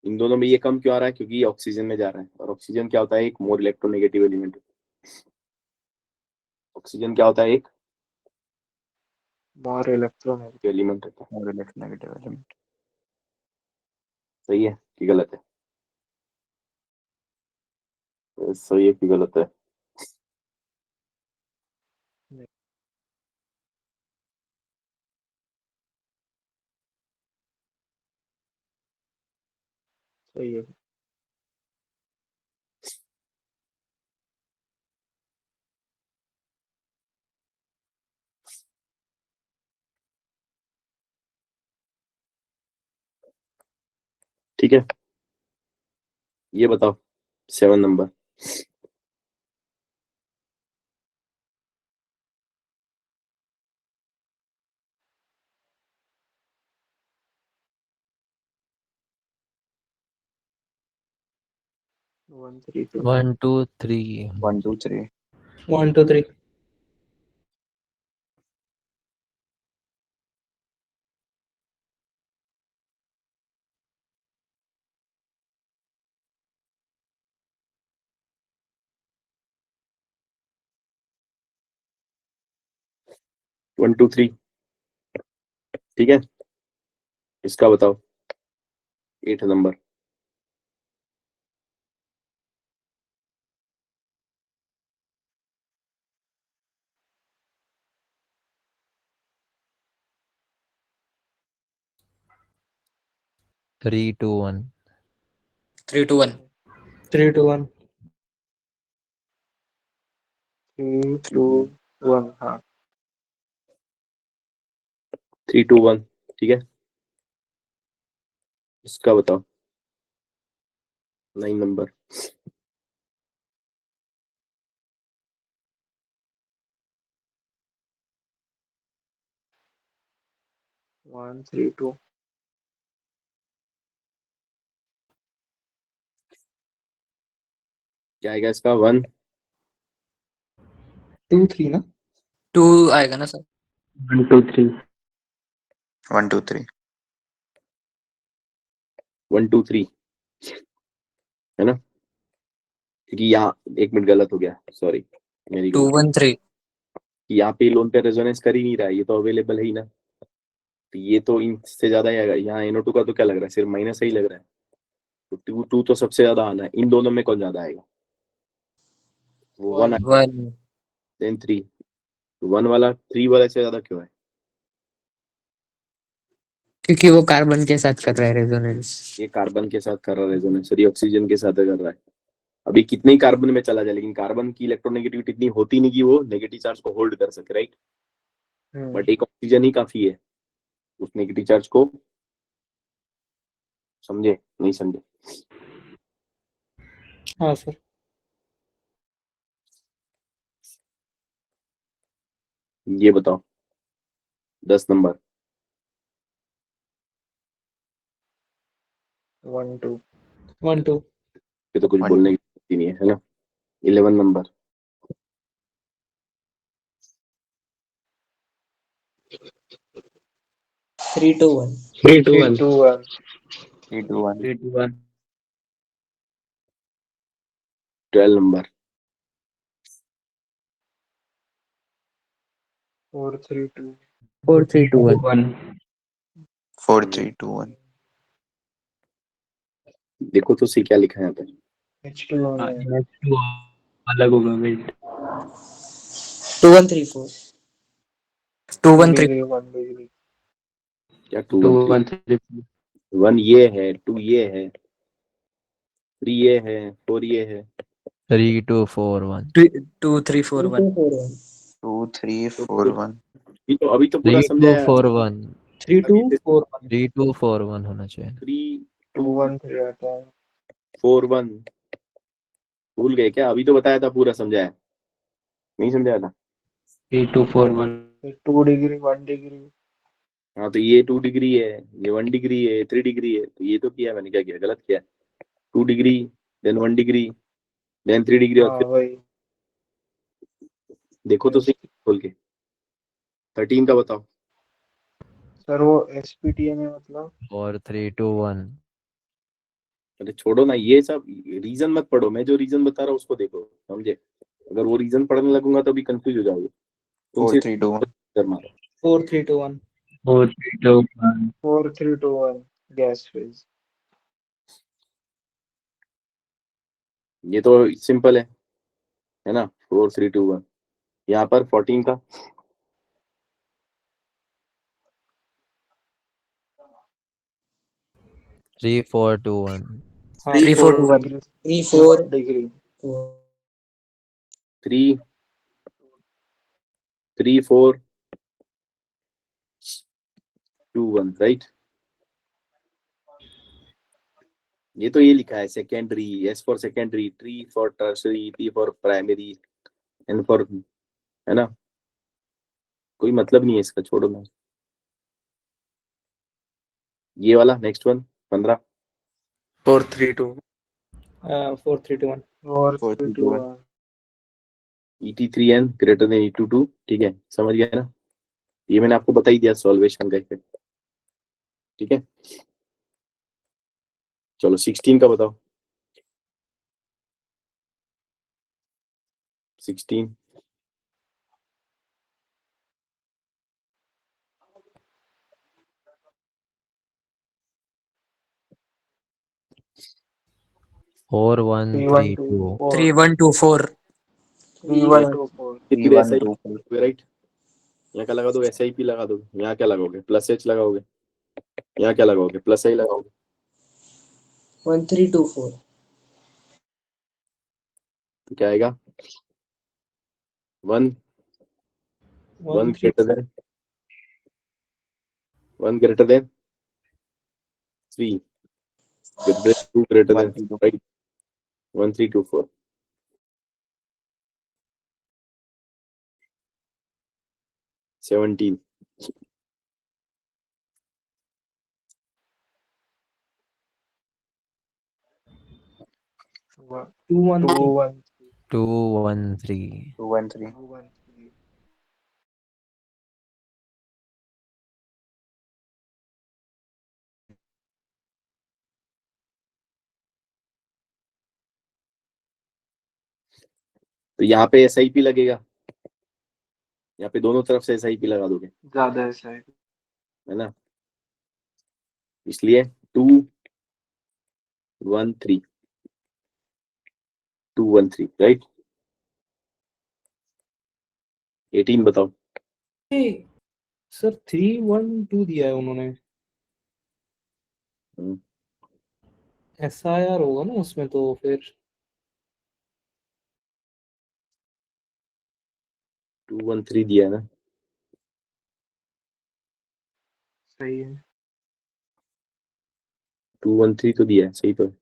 इन दोनों में ये कम क्यों आ रहा है, क्योंकि ये ऑक्सीजन में जा रहा है, और ऑक्सीजन क्या होता है, एक मोर इलेक्ट्रोनेगेटिव एलिमेंट। ऑक्सीजन क्या होता है, एक मोर इलेक्ट्रोनेगेटिव एलिमेंट होता है। और नेगेटिव एलिमेंट। सही है कि गलत है? सही है कि गलत है? सही है। ठीक है, ये बताओ 7 नंबर। वन थ्री टू 1 2 3 1 2 3 1 2 3 1 2 3 ठीक है, इसका बताओ 8 number. Three two one 3 to 1. 3 to 1. 3 2 1 हाँ 3 2 1 ठीक है, इसका बताओ 9 नंबर। 1 3 2 क्या आएगा इसका? 1 2 3 ना 2 आएगा ना सर? 1 2 3. 1 2 3. 1 2 3 है ना, क्योंकि यहाँ 1 मिनट गलत हो गया, सॉरी मेरी 2 गलती। 1 3. यहाँ पे लोन पे रेजोनेंस कर ही नहीं रहा है, ये तो अवेलेबल है ही ना, तो ये तो इनसे ज्यादा ही आएगा। यहाँ NO2 का तो क्या लग रहा है, सिर्फ माइनस ही लग रहा है, तो 2 2 तो सबसे ज्यादा आना है। इन दोनों में कौन ज्यादा आएगा? वो 1 1 देन 3, 1 वाला 3 वाले से ज्यादा क्यों है? क्योंकि वो कार्बन के साथ कर रहा है रेजोनेंस. ये कार्बन के साथ कर रहा है रेजोनेंस, ये ऑक्सीजन के साथ कर रहा है। अभी कितने ही कार्बन में चला जाए, लेकिन कार्बन की इलेक्ट्रोनेगेटिविटी इतनी होती नहीं कि वो नेगेटिव चार्ज को होल्ड कर सके, राइट। बट एक ऑक्सीजन ही काफी है उस नेगेटिव चार्ज को, समझे नहीं समझे? हाँ सर ये बताओ 10 नंबर। 1 2 1 2 ये तो कुछ 1 बोलने की जरूरत ही नहीं है ना। 11 number. 3 to 1. 3 to 3 1. 2 1 3 2 1. 3 to 1. 12 number. 4 3 2 4 3 to 1. 1. 4 3 2 1. देखो तो सी क्या लिखा है यहाँ पे। H2 हाँ, है H2 अलग होगा वेट. 2 1 3 4. 2 1 3. 1 डिग्री क्या 2 2 1 1 3. 1 ये है, 2 ये है, 3 ये है, 4 ये है। 3 2 4 1 2 3 4 1. 2 3 4 1. अभी तो पूरा 3 2 समझाया। 4 1 3 2 4 1 3 2 4 1 होना चाहिए। 3 2 2 1 3 आता है 4 1 भूल गए क्या? अभी तो बताया था, पूरा समझाया नहीं? समझाया था। 3 2 4 1. 2 डिग्री 1 डिग्री हाँ तो ये 2 डिग्री है, ये 1 डिग्री है, 3 डिग्री है, तो ये तो किया मैंने, क्या किया? गलत किया। 2 degree then 1 degree then 3 degree, और हाँ फिर वही देखो तो सही खोल के। 13 का बताओ। सर वो SPTA में मतलब 4 3 2 1 अरे छोड़ो ना ये सब, रीजन मत पढ़ो, मैं जो रीजन बता रहा हूँ उसको देखो, समझे? अगर वो रीजन पढ़ने लगूंगा तो भी कंफ्यूज हो जाओगे। 4 तुमसे 3 2 1. कर मारो। 4 3 2 1 4 3 2 1. 4 3 2 1 गैस फेज ये तो सिंपल है ना। 4 3 2 1। यहाँ पर 14 का 3 4 2 1 हाँ 3 4 2 1. Degree 3 4 degree 3 3 4 2 1 right. ये तो ये लिखा है secondary, S for secondary, T for tertiary, P for primary, N for, है ना। कोई मतलब नहीं है इसका, छोड़ो ना। ये वाला next one 15। 4 3 2 4 3 2 1 4 4 3 3 2 2 1. 1 ET3N greater than E22, ठीक है, समझ गया ना। ये मैंने आपको बता ही दिया सॉल्वेशन का इफेक्ट, ठीक है। चलो 16 का बताओ। 16 4132 3124 3124 फिर ऐसा ही 3124 राइट, यहाँ क्या लगा दो, SIP लगा दो, यहाँ क्या लगाओगे, प्लस H लगाओगे, यहाँ क्या लगाओगे, प्लस I लगाओगे, 1324 तो क्या आएगा, 1 greater than 3 2 greater than 132 right, 1324 17 213 213 213 तो यहाँ पे SIP लगेगा, यहाँ पे दोनों तरफ से SIP लगा दोगे, ज्यादा ऐसा है। है ना, इसलिए 213 राइट। 18 बताओ। सर 312 दिया है उन्होंने, SIR होगा ना उसमें, तो फिर 213 दिया है ना, सही है। 213 तो दिया है, सही तो है।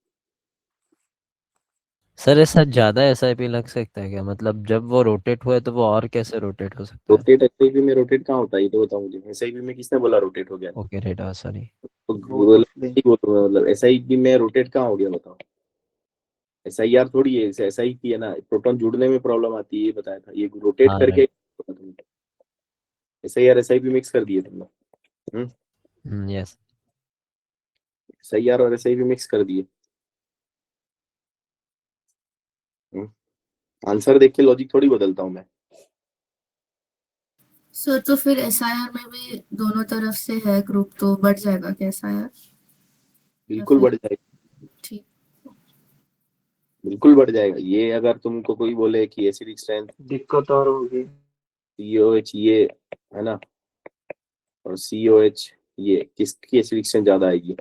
सर ऐसा ज्यादा SIP लग सकता है क्या? मतलब जब वो रोटेट हुआ है तो वो और कैसे रोटेट हो सकता है? रोटेट SIP में रोटेट कहाँ होता है, ये तो बताओ मुझे। SIP में किसने बोला रोटेट हो गया? ओके रेडा, सॉरी। तो मतलब SIP में रोटेट कहाँ हो गया बताओ। SIR थोड़ी है, SIP है ना, प्रोटॉन जुड़ने में प्रॉब्लम आती है, ये बताया था, ये रोटेट हाँ करके SIR SIP मिक्स कर दिए तुमने। यस। SIR और SIP मिक्स कर दिए। आंसर देख के लॉजिक थोड़ी बदलता हूँ मैं। सर तो फिर SIR में भी दोनों तरफ से है ग्रुप, तो बढ़ जाएगा क्या SIR? बिल्कुल बढ़ जाएगा, ठीक। बिल्कुल बढ़ जाएगा। ये अगर तुमको कोई बोले कि एसिडिक स्ट्रेंथ दिक्कत और होगी। COH ये है ना, और COH ये, किसकी एसिडिक स्ट्रेंथ ज्यादा आएगी?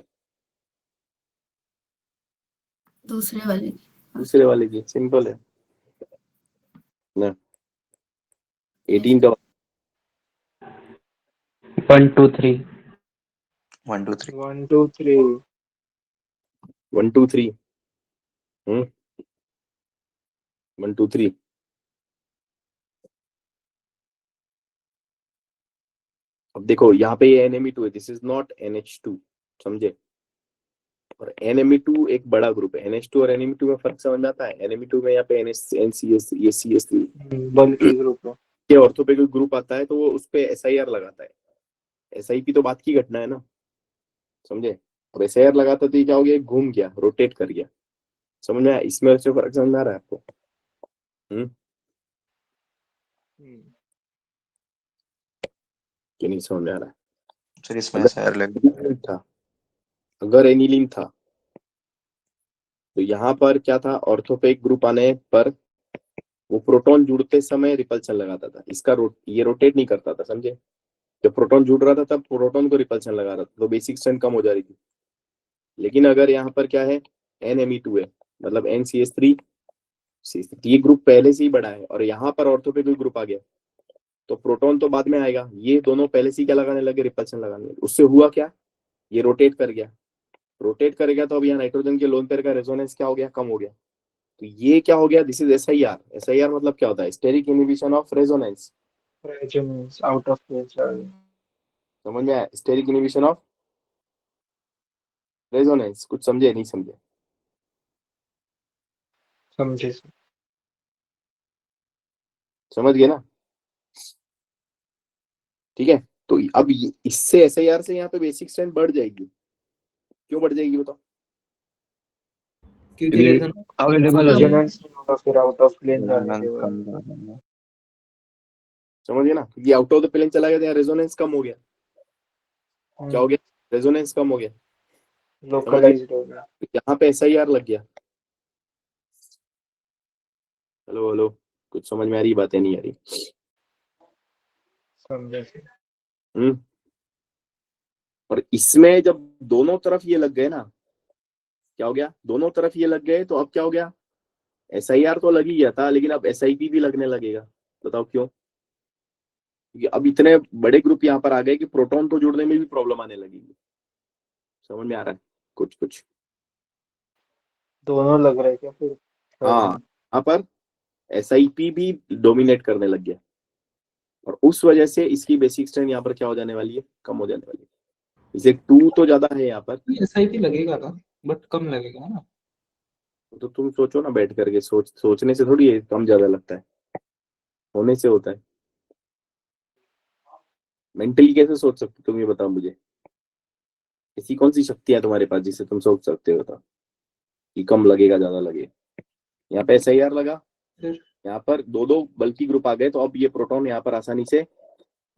दूसरे वाले की। दूसरे वाले की, सिंपल है ना। 18 का 123 123 1 2 3 1 2 3 1 2 3 अब देखो यहाँ पे ये NME2 है, दिस इज नॉट NH2, समझे। और NME2 एक बड़ा ग्रुप है। NH2 और NME2 में फर्क समझ में आता है। NME2 में यहाँ पे NCS ये CS3 बल्कि ग्रुप है। के ऑर्थोपेडिक ग्रुप आता है, तो वो उस पे SIR लगाता है। SIP तो बात की घटना है ना, समझे। अब SIR लगाता तो ये क्या हो गया, घूम गया, रोटेट कर गया, समझ में आया। इसमें से फर्क समझ में आ रहा है आपको? कि नहीं समझ में आ रहा है? सर इसमें अगर SIR लग एनिलीन था, अगर एनिलीन था तो यहाँ पर क्या था, ऑर्थोपेडिक ग्रुप आने पर वो प्रोटॉन जुड़ते समय रिपल्शन लगाता था। इसका ये रोटेट नहीं करता था, समझे। जब प्रोटॉन जुड़ रहा था तब प्रोटॉन को रिपल्शन लगा रहा था, तो बेसिक स्ट्रेंथ कम हो जा रही थी। लेकिन अगर यहाँ पर क्या है, NME2 है, मतलब NCS3, ये ग्रुप पहले से ही बड़ा है, और यहाँ पर ऑर्थोपेडिक ग्रुप आ गया, तो प्रोटॉन तो बाद में आएगा, ये दोनों पहले से क्या लगाने लगे, रिपल्शन लगाने लगे। उससे हुआ क्या, ये रोटेट कर गया, रोटेट करेगा तो अब यहाँ नाइट्रोजन के लोन पेयर का रेजोनेंस क्या हो गया, कम हो गया। तो ये क्या हो गया, दिस इज SIR। SIR मतलब क्या होता है, steric inhibition of resonance. Out of place समझ में आया, स्टेरिक इनहिबिशन ऑफ रेजोनेंस। कुछ समझे नहीं समझे? समझे। समझ गए ना, ठीक है। तो अब इससे SIR से यहाँ पे बेसिक स्ट्रेंथ बढ़ जाएगी। क्यों बढ़ जाएगी बताओ? क्योंकि अवेलेबल हो जाएगा। रेजोनेंस नहीं होगा, फिर आउट ऑफ प्लेन जाने के बाद। समझ गए ना, क्योंकि आउट ऑफ द प्लेन चला गया तो यहाँ रेजोनेंस कम हो गया। क्या हो गया, रेजोनेंस कम हो गया, लोकलाइज्ड हो गया। यहाँ पे SIR लग गया, हेलो हेलो, कुछ समझ में आ रही, बातें नहीं आ रही? समझे। हम्म। और इसमें जब दोनों तरफ ये लग गए ना, क्या हो गया, दोनों तरफ ये लग गए तो अब क्या हो गया, SIR तो लग ही गया था, लेकिन अब SIP भी लगने लगेगा। बताओ क्यों? क्योंकि अब इतने बड़े ग्रुप यहाँ पर आ गए कि प्रोटॉन तो जुड़ने में भी प्रॉब्लम आने लगेगी। समझ में आ रहा है कुछ कुछ? दोनों लग रहे हैं क्या फिर? हाँ, यहाँ पर SIP भी डोमिनेट करने लग गया, और उस वजह से इसकी बेसिक स्ट्रेंथ यहाँ पर क्या हो जाने वाली है, कम हो जाने वाली है। इसे 2 तो ज्यादा है यहाँ पर, SIP लगेगा ना, बट कम लगेगा ना। तो तुम सोचो ना बैठ करके, सोचने से थोड़ी कम ज्यादा लगता है, होने से होता है। मेंटली कैसे सोच सकते हो तुम, ये बताओ मुझे। ऐसी कौन सी शक्ति है तुम्हारे पास जिससे तुम सोच सकते हो, बताओ कि कम लगेगा ज्यादा लगेगा? यहाँ पे SIR लगा, फिर यहाँ पर दो दो बल्कि ग्रुप आ गए, तो अब ये प्रोटॉन यहाँ पर आसानी से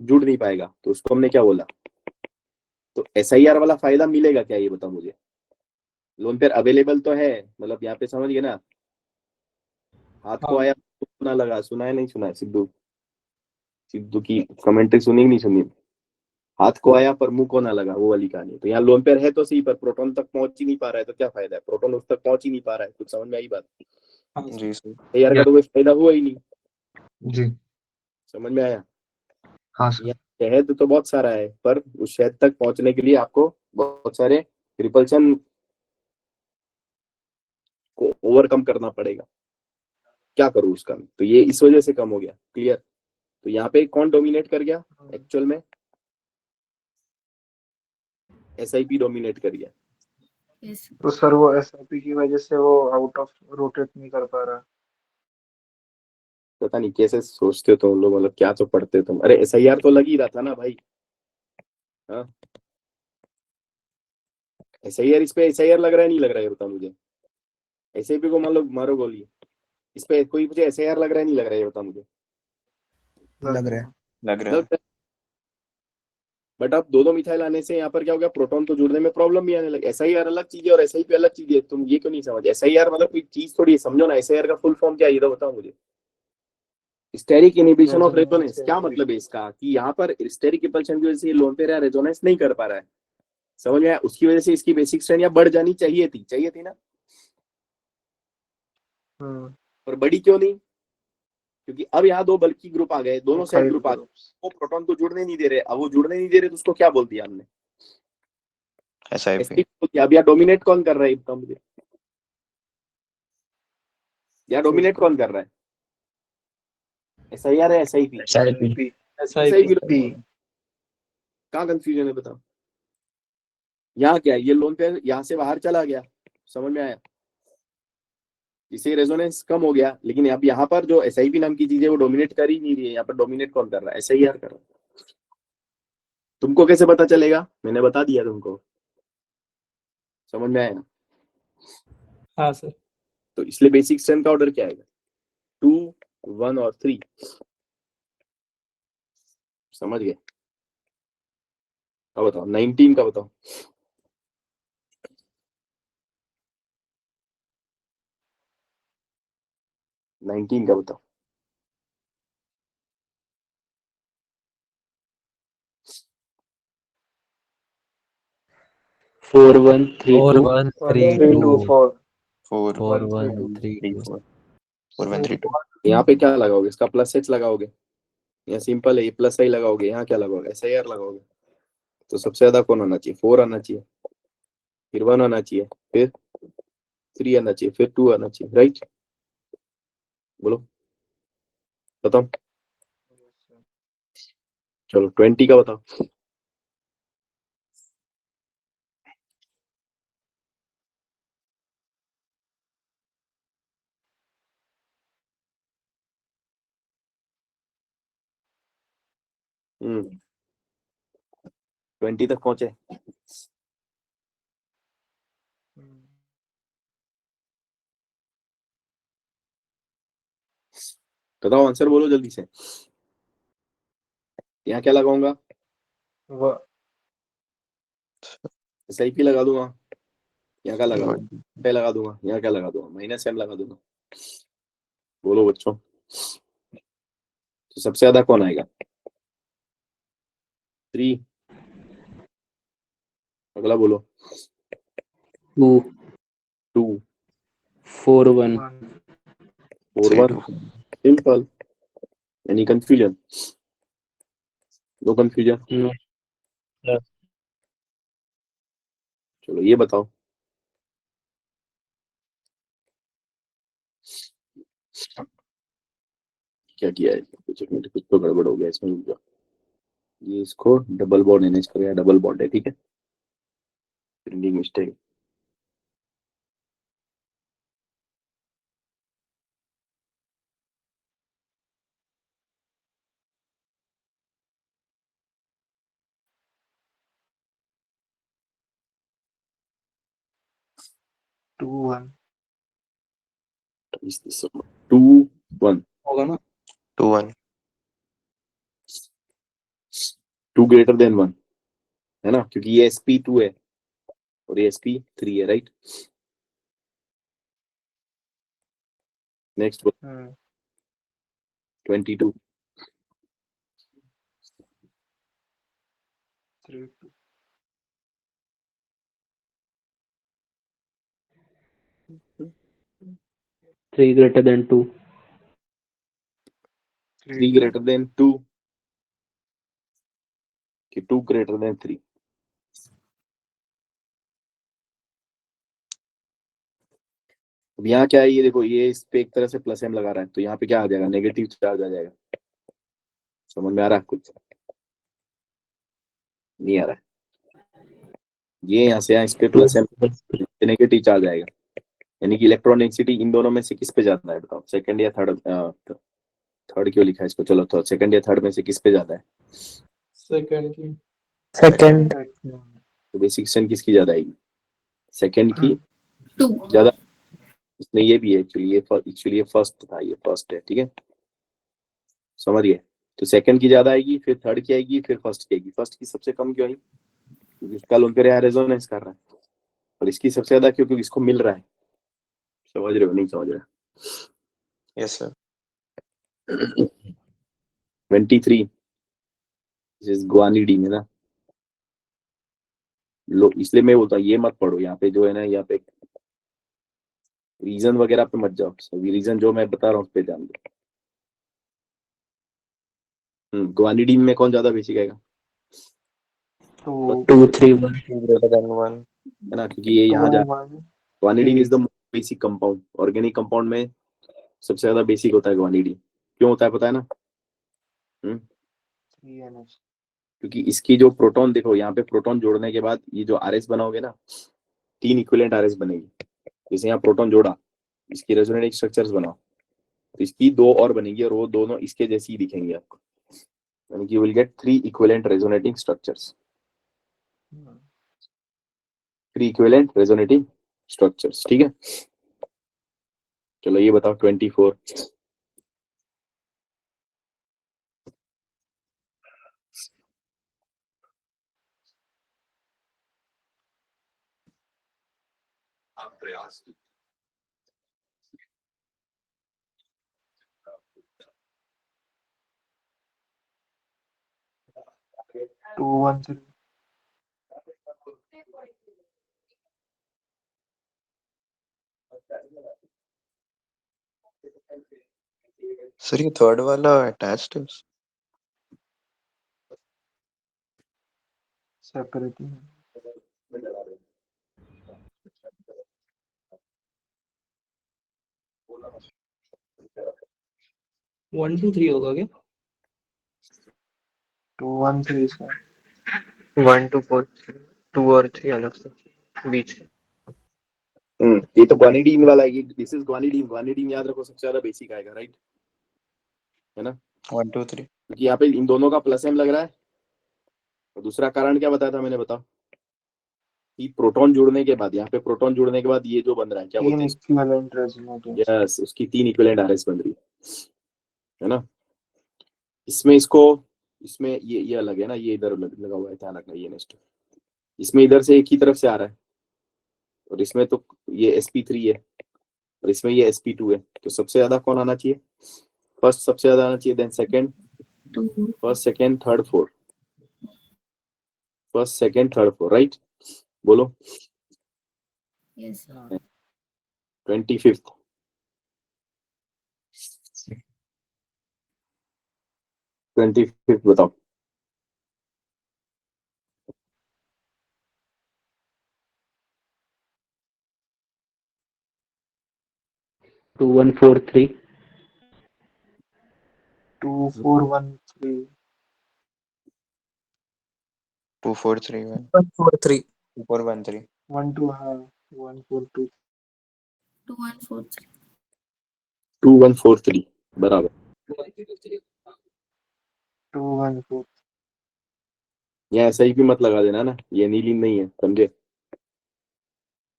जुड़ नहीं पाएगा, तो उसको हमने क्या बोला, तो SIR वाला फायदा मिलेगा क्या, ये बताओ मुझे। लोन पेयर अवेलेबल तो है, मतलब यहाँ पे समझ गए ना, हाथ को आया सुना लगा, सुना है नहीं सुना है? सिद्धू सिद्धू की कमेंट्री सुनी कि नहीं सुनी? हाथ को आया पर मुंह को ना लगा, वो वाली कहानी। तो यहाँ लोन पेयर है तो सही, पर प्रोटॉन तक पहुंच ही नहीं पा रहा है, तो क्या फायदा है, प्रोटॉन उस तक पहुंच ही नहीं पा रहा है। कुछ समझ में आई बात? जी सर। SIR का तो कोई फायदा हुआ ही नहीं। जी समझ में आया? हाँ सर। यहाँ शहद तो बहुत सारा है, पर उस शहद तक पहुंचने के लिए आपको बहुत सारे रिपल्शन को ओवरकम करना पड़ेगा। क्या करूं उसका, तो ये इस वजह से कम हो गया। क्लियर? तो यहाँ पे कौन डोमिनेट कर गया एक्चुअल में? SIP डोमिनेट कर गया। तो सर वो SIP की वजह से वो आउट ऑफ रोटेट नहीं कर पा रहा। पता नहीं कैसे सोचते हो तुम लोग, मतलब क्या तो पढ़ते हो तुम। अरे SIR तो लग ही रहा था ना भाई। हाँ, SIR, इस पे SIR लग रहा है नहीं लग रहा है, बता मुझे। SIP को मान लो मारो गोली, इस पे कोई मुझे SIR लग रहा है नहीं लग रहा है, बता मुझे। लग रहा है। लग रहा है। बट अब दो मिथाइल आने से यहाँ पर क्या हो गया, प्रोटॉन तो जुड़ने में प्रॉब्लम भी आने लगी। SIR अलग चीज है और SIP अलग चीज है, तुम ये क्यों नहीं समझ? SIR मतलब कोई चीज थोड़ी है, समझो ना। SIR का फुल फॉर्म क्या है, ये तो बताओ मुझे। Steric inhibition of resonance. क्या मतलब है इसका, कि यहाँ पर स्टेरिक रिपल्शन की वजह से लोन पेयर रेजोनेंस नहीं कर पा रहा है। समझ में आया? उसकी वजह से इसकी बेसिक स्ट्रेंथ यहाँ बढ़ जानी चाहिए थी ना। और बड़ी क्यों नहीं? क्योंकि अब यहाँ दो बल्कि ग्रुप आ गए, दोनों साइड ग्रुप आ गए, वो प्रोटॉन को जुड़ने नहीं दे रहे। अब वो जुड़ने नहीं दे रहे तो उसको क्या बोल दिया हमने? SIP। अब यहाँ डोमिनेट कौन कर रहा है, बताओ मुझे। यहाँ डोमिनेट कौन कर रहा है? SIR है SIP? SIP। कहाँ कंफ्यूजन है, बताओ। यहाँ क्या है, ये लोन पेयर यहाँ से बाहर चला गया। समझ में आया? इसे रेजोनेंस कम हो गया, लेकिन अब यहाँ पर जो SIP नाम की चीज है वो डोमिनेट कर ही नहीं रही है। यहाँ पर डोमिनेट कौन कर रहा है? SIR कर रहा है। तुमको कैसे पता चलेगा? मैंने बता दिया तुमको। समझ में आया? हाँ सर। तो इसलिए बेसिक स्ट्रेंथ का ऑर्डर क्या आएगा? 2, 1 और 3। समझ गए? अब बताओ 19 का बताओ। नाइनटीन का बताओ। Four one three two 4 4 1 3 1 2 3 3 4 4 1 3 2। यहाँ पे क्या लगाओगे? इसका प्लस H लगाओगे, या सिंपल है ये प्लस I लगाओगे? यहाँ क्या लगाओगे? SIR लगाओगे। तो सबसे ज्यादा कौन आना चाहिए? 4 आना चाहिए, फिर 1 आना चाहिए, फिर 3 आना चाहिए, फिर 2 आना चाहिए। राइट? बोलो, बताओ। चलो 20 का बताओ। हम्म, 20 तक पहुंचे। बताओ, आंसर बोलो जल्दी से। यहाँ क्या लगाऊंगा? SIP लगा दूंगा। यहाँ क्या लगा दूंगा? लगा दूंगा। यहाँ क्या लगा दूंगा? -M लगा दूंगा। बोलो बच्चों, तो सबसे ज्यादा कौन आएगा? 3। अगला बोलो। 2 2 4 1 4 3 1 2 simple. Any confusion? No confusion? No. चलो ये बताओ, क्या किया है? कुछ तो गड़बड़ हो गया इसमें। ये इसको डबल बॉन्ड एनएच कर गया, डबल बॉन्ड है, ठीक है, प्रिंटिंग मिस्टेक। टू वन 2 1 होगा ना? 2 1 2 ग्रेटर देन 1 है ना, क्योंकि ये sp2 है और ये sp3 है, right. Next 22 3 3 greater than 2 3 greater than 2 कि 2 ग्रेटर देन 3? अब यहाँ क्या है, ये देखो, ये इस पे एक तरह से प्लस एम लगा रहा है, तो यहाँ पे क्या आ जाएगा? नेगेटिव चार्ज आ जाएगा। समझ में आ रहा है कुछ? नहीं आ रहा है? ये यहाँ से यहाँ इस पे प्लस एम नेगेटिव चार्ज आएगा, यानी कि इलेक्ट्रॉन डेंसिटी इन दोनों में से किस पे ज्यादा है बताओ? सेकंड या थर्ड? थर्ड क्यों लिखा है इसको? चलो तो सेकंड या थर्ड में से किस पे ज्यादा है? सेकंड की सेकंड तो बेसिक किसकी ज्यादा आएगी? सेकंड की 2 ज्यादा। इसमें ये भी है एक्चुअली ये फर्स्ट था, ये फर्स्ट है, ठीक है, समझिए। तो सेकंड की ज्यादा आएगी, फिर थर्ड की आएगी, फिर फर्स्ट की आएगी। फर्स्ट की सबसे कम क्यों आई? क्योंकि इसका लोन पे रेजोनेंस कर रहा है, और इसकी सबसे ज्यादा क्योंकि इसको मिल रहा है। समझ रहे हो? नहीं समझ रहे? यस सर 23 इस ग्वानिडीन है ना। लो, इसलिए मैं बोलता हूँ ये मत पढ़ो यहाँ पे, जो है ना, यहाँ पे रीजन वगैरह पे मत जाओ, सभी रीजन जो मैं बता रहा हूँ उस पे ध्यान दो। ग्वानिडीन में कौन ज्यादा बेसिक आएगा? 2 3 1 greater than 1 है ना, क्योंकि ये यहाँ जा, 1 guanidine is the basic compound. Organic compound में सबसे ज्यादा बेसिक होता है ग्वानिडीन। क्यों होता है पता है ना? 3 NH क्योंकि इसकी जो प्रोटॉन, देखो यहाँ पे प्रोटॉन जोड़ने के बाद ये जो आरएस बनाओगे ना, 3 इक्विवेलेंट आरएस बनेगी। जैसे यहाँ प्रोटॉन जोड़ा, इसकी रेजोनेटिंग स्ट्रक्चर्स बनाओ, तो इसकी 2 और बनेगी, और वो दोनों इसके जैसी ही दिखेंगे आपको, यानी कि you will get 3 equivalent resonating structures. 3 equivalent resonating structures, ठीक है। चलो ये बताओ 24 2 1 3 सर ये थर्ड वाला अटैच्ड है सेपरेटिंग 1 2 3 होगा क्या? 2 1 3 इसका 1 2 4 2 और 3 अलग से बीच में। ये तो ग्वानिडीन वाला है, दिस इज ग्वानिडीन। ग्वानिडीन याद रखो सबसे ज्यादा बेसिक आएगा, राइट, है ना, 1 2 3 क्योंकि यहाँ पे इन दोनों का प्लस एम लग रहा है। और दूसरा कारण क्या बताया था मैंने, बताओ? कि प्रोटॉन जुड़ने के बाद, यहाँ पे प्रोटॉन जुड़ने के बाद ये जो बन रहा है क्या 3 बोलते हैं? इक्विवेलेंट रेजोनेटिंग यस, उसकी 3 इक्विवेलेंट आरएस बन रही है ना। इसमें इसको, इसमें ये अलग है ना, ये इधर लगा हुआ है, ध्यान रखना। ये नेक्स्ट, इसमें इधर से एक ही तरफ से आ रहा है, और इसमें तो ये sp3 है, और इसमें ये sp2 है, तो सबसे ज्यादा कौन आना चाहिए? फर्स्ट सबसे ज्यादा आना चाहिए, then second, first second third fourth, first second third fourth, right? बोलो। यस 25th, 25th बताओ। 2143 2413 2431 143 2413 12 हाँ 142 2143 2143 बराबर। 214 यहाँ ऐसा ही भी मत लगा देना ना, ये नीलिन नहीं है, समझे?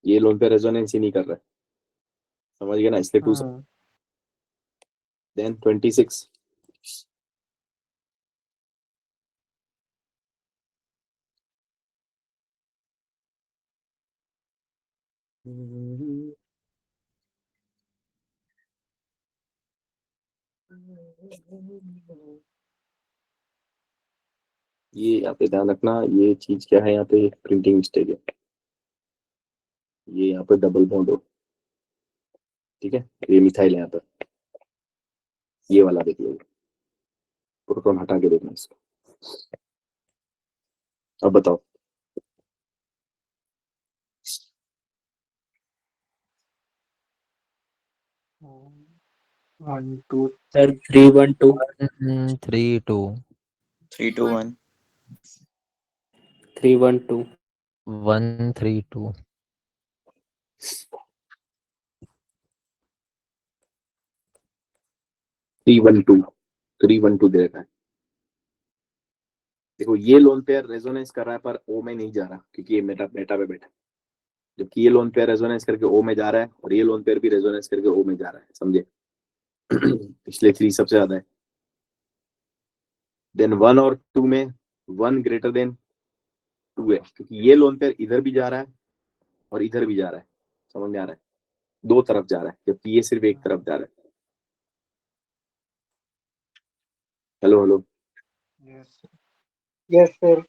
ये लोन पे रेजोनेंस ही नहीं कर रहा है, समझ गए ना? इसलिए 2 देन 26 ये यहाँ पे ध्यान रखना, ये चीज क्या है, यहाँ पे प्रिंटिंग मिस्टेक है, ये यहाँ पे डबल बॉन्ड हो, ठीक है? ये मिथाइल है यहाँ पर, ये वाला देख लो, प्रोटॉन हटा के देखना इसको। अब बताओ। वन टू सर 312 3-2 321 312 1-3-2 312 दे रखा है। देखो ये लोन पेयर रेजोनेंस कर रहा है पर ओ में नहीं जा रहा, क्योंकि ये मेटा मेटा पे बैठा है, जबकि ये लोन पेयर रेजोनेंस करके ओ में जा रहा है, और ये लोन पेयर भी रेजोनेंस करके ओ में जा रहा है, समझे? पिछले 3 सबसे ज्यादा है। देन 1 और 2 में 1 ग्रेटर देन 2 है, क्योंकि ये लोन पेयर इधर भी जा रहा है और इधर भी जा रहा है, समझ में आ रहा है? 2 तरफ जा रहा है, जबकि ये सिर्फ एक तरफ जा रहा है। हेलो हेलो, यस सर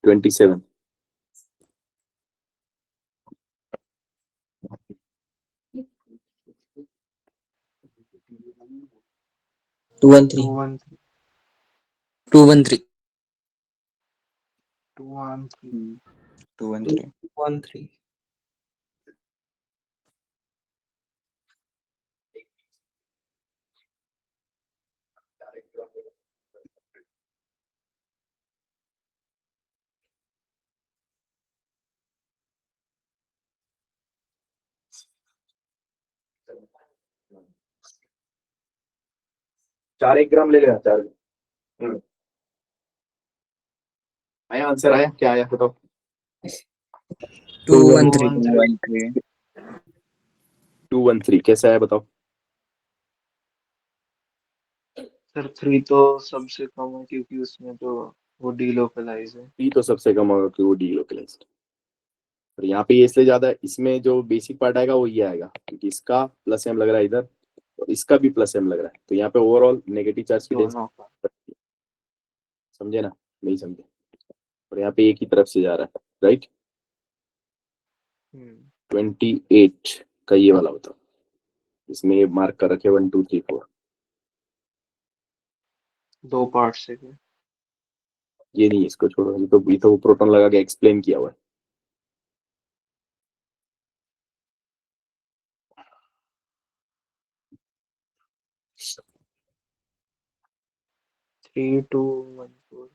27 213 213 213 13 4 1 ग्राम ले लेना, 4। आया आंसर, आया क्या आया बताओ? 213 213 कैसा आया बताओ? सर 3 तो सबसे कम है क्योंकि उसमें तो वो डीलोकलाइज है। पी तो सबसे कम होगा कि वो डीलोकलाइज्ड, और यहाँ पे ये इसलिए ज्यादा है, इसमें जो बेसिक पार्ट आएगा वो ये आएगा, क्योंकि इसका प्लस एम लग रहा है इधर, और इसका भी प्लस एम लग रहा है, तो यहाँ पे ओवरऑल नेगेटिव चार्ज की दोनों का डेंसिटी, समझे ना? नहीं समझे? और यहाँ पे एक ही तरफ से जा रहा है, राइट? 28 का ये वाला बताओ, इसमें ये मार्क कर रखे 1 2 3 4, 2 पार्ट से क्या? ये नहीं, इसको छोड़ो, ये तो वो प्रोटॉन लगा के एक्सप्लेन किया हुआ है। थ्री टू वन फोर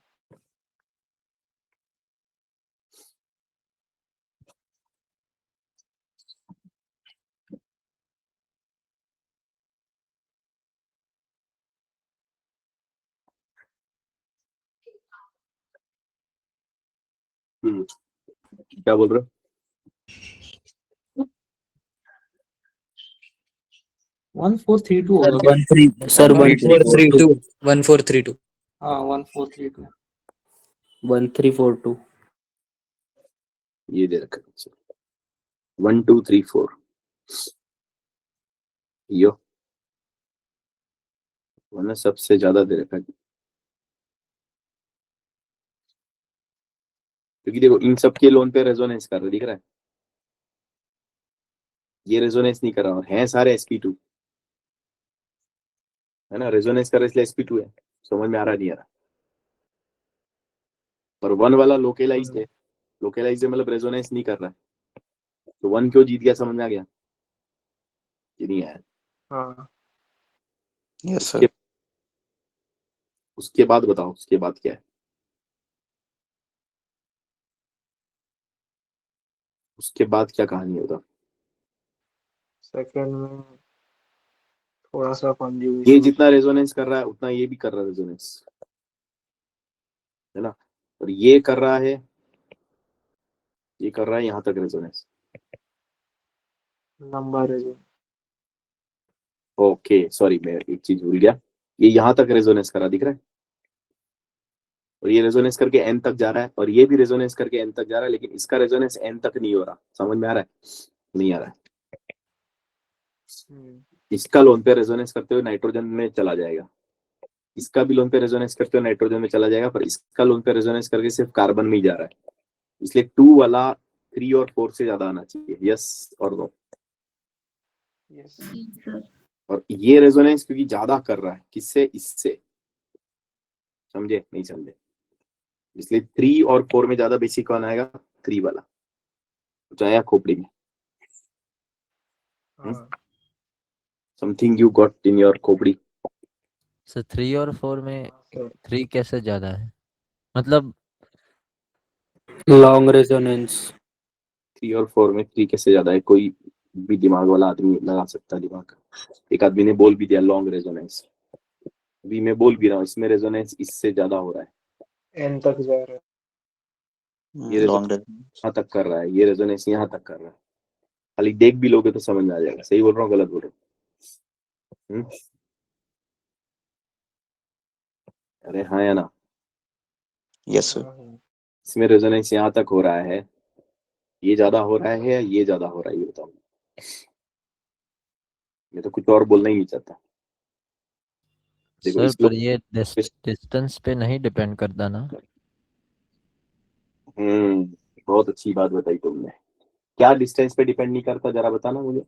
क्या बोल रहे हो? 1432 सर होगा 13 सर 1432 1432 हाँ 1432 1342 ये दे रखा है। 1 2 3 4 यो मैंने सबसे ज्यादा दे रखा है, क्योंकि देखो इन सब के लोन पे रेजोनेंस कर रहा है, दिख रहा है, ये रेजोनेंस नहीं कर रहा और हैं सारे sp2 है ना, रेजोनेंस कर रहा है इसलिए sp2 है, समझ में आ रहा नहीं आ रहा, पर 1 वाला लोकलाइज्ड है, लोकलाइज्ड है मतलब रेजोनेंस नहीं कर रहा है, तो 1 क्यों जीत गया, समझ में आ गया कि नहीं आया? हाँ Yes, sir. उसके बाद बताओ, उसके बाद क्या है, उसके बाद क्या कहानी होगा? सेकंड में थोड़ा सा ये कंजुगेशन। जितना रेजोनेंस कर रहा है उतना ये भी कर रहा है रेजोनेंस, है ना, और ये कर रहा है, ये कर रहा है यहाँ तक रेजोनेंस, नंबर है जो ओके सॉरी मैं एक चीज भूल गया, ये यहाँ तक रेजोनेंस कर रहा दिख रहा है, और ये रेजोनेंस करके एन तक जा रहा है, और ये भी रेजोनेंस करके एन तक जा रहा है, लेकिन इसका रेजोनेंस एन तक नहीं हो रहा, समझ में आ रहा है? नहीं आ रहा है। इसका लोन पे रेजोनेंस करते हुए नाइट्रोजन में चला जाएगा, इसका भी लोन पे रेजोनेंस करते हुए नाइट्रोजन में चला जाएगा, पर इसका लोन पे रेजोनेंस करके सिर्फ कार्बन में ही जा रहा है, इसलिए 2 वाला 3 और 4 से ज्यादा आना चाहिए, यस और नो। यस और ये रेजोनेंस क्योंकि ज्यादा कर रहा है किससे, इससे, समझे नहीं समझे, इसलिए 3 और 4 में ज्यादा बेसिक कौन आएगा, 3 वाला जो आया खोपड़ी में, हाँ something you got in your खोपड़ी। सर 3 और 4 में सर 3 कैसे ज्यादा है, मतलब लॉन्ग रेजोनेंस। 3 और 4 में 3 कैसे ज्यादा है, कोई भी दिमाग वाला आदमी लगा सकता है दिमाग, एक आदमी ने बोल भी दिया लॉन्ग रेजोनेंस, अभी मैं बोल भी रहा हूँ इसमें रेजोनेंस इससे ज्यादा हो रहा है, एन तक जा रहा है। ये Long रेजोनेंस resonance. यहाँ तक कर रहा है, ये रेजोनेंस यहाँ तक कर रहा है, खाली देख भी लोगे तो समझ में आ जाएगा, सही बोल रहा हूँ गलत बोल रहा हूँ? अरे हाँ या ना, Yes, sir. हाँ, इसमें रेजोनेंस यहाँ तक हो रहा है, ये ज्यादा हो रहा है या ये ज्यादा हो रहा है, ये बताओ, मैं तो कुछ और बोलना ही नहीं चाहता। देखो सर इस पर लोग ये डिस्टेंस पे नहीं डिपेंड करता ना। बहुत अच्छी बात बताई तुमने, क्या डिस्टेंस पे डिपेंड नहीं करता, जरा बताना मुझे,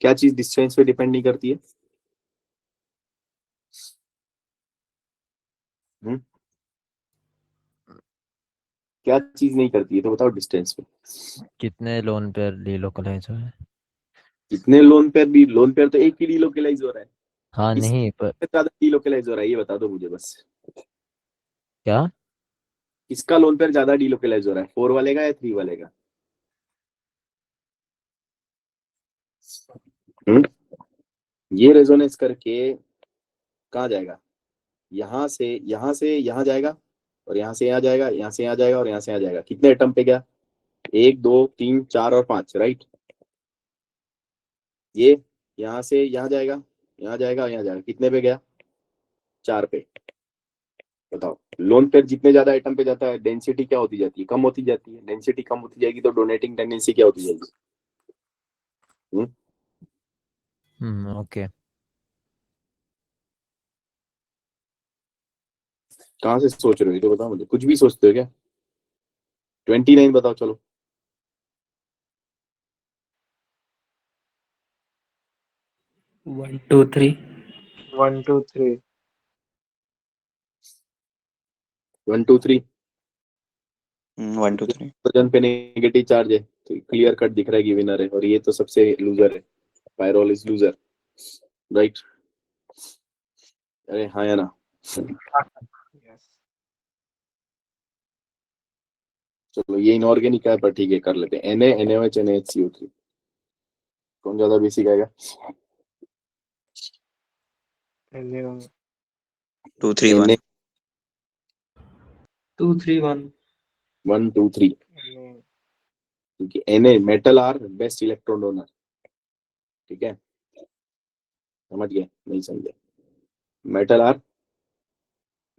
क्या चीज डिस्टेंस पे डिपेंड नहीं करती है? हम्म क्या चीज नहीं करती है तो बताओ डिस्टेंस पे, कितने लोन पे डीलोकलाइज हुआ है। कितने लोन पेयर, भी लोन पेयर तो एक ही डीलोकलाइज हो रहा है, हाँ नहीं पर किससे ज्यादा डीलोकलाइज हो रहा है ये बता दो मुझे बस, क्या, किसका लोन पेयर ज्यादा डीलोकलाइज हो रहा है, 4 वाले का या 3 वाले का? ये रेजोनेंस करके कहाँ जाएगा, यहाँ से यहाँ जाएगा, और यहाँ से यहाँ जाएगा, यहाँ से यहाँ जाएगा, और यहाँ से यहाँ जाएगा, कितने एटम पे गया, 1 2 3 4 और 5, राइट, ये यहाँ से यहाँ जाएगा, यहाँ जाएगा, यहाँ जाएगा, कितने पे गया, 4 पे, बताओ लोन पेयर जितने ज्यादा आइटम पे जाता है डेंसिटी क्या होती जाती है, कम होती जाती है, डेंसिटी कम होती जाएगी तो डोनेटिंग टेंडेंसी क्या होती जाएगी? ओके। कहाँ से सोच रहे हो ये तो बताओ मुझे, कुछ भी सोचते हो क्या? 29 बताओ चलो, 1 2 3 1 2 3 1 2 3 1 2 3. वजन पे नेगेटिव चार्ज है तो क्लियर कट दिख रहा है कि विनर है, और ये तो सबसे लूजर है, पायरोल इज लूजर, राइट? अरे हाँ या ना, यस चलो ये इनऑर्गेनिक है पर ठीक है कर लेते हैं, NaNaOH NaHCO3, कौन ज्यादा बेसिक आएगा? 2 3 1. 2 3 1 1 2 3, क्योंकि Na metal are best electron donor, ठीक है, समझ गए नहीं समझे, metal are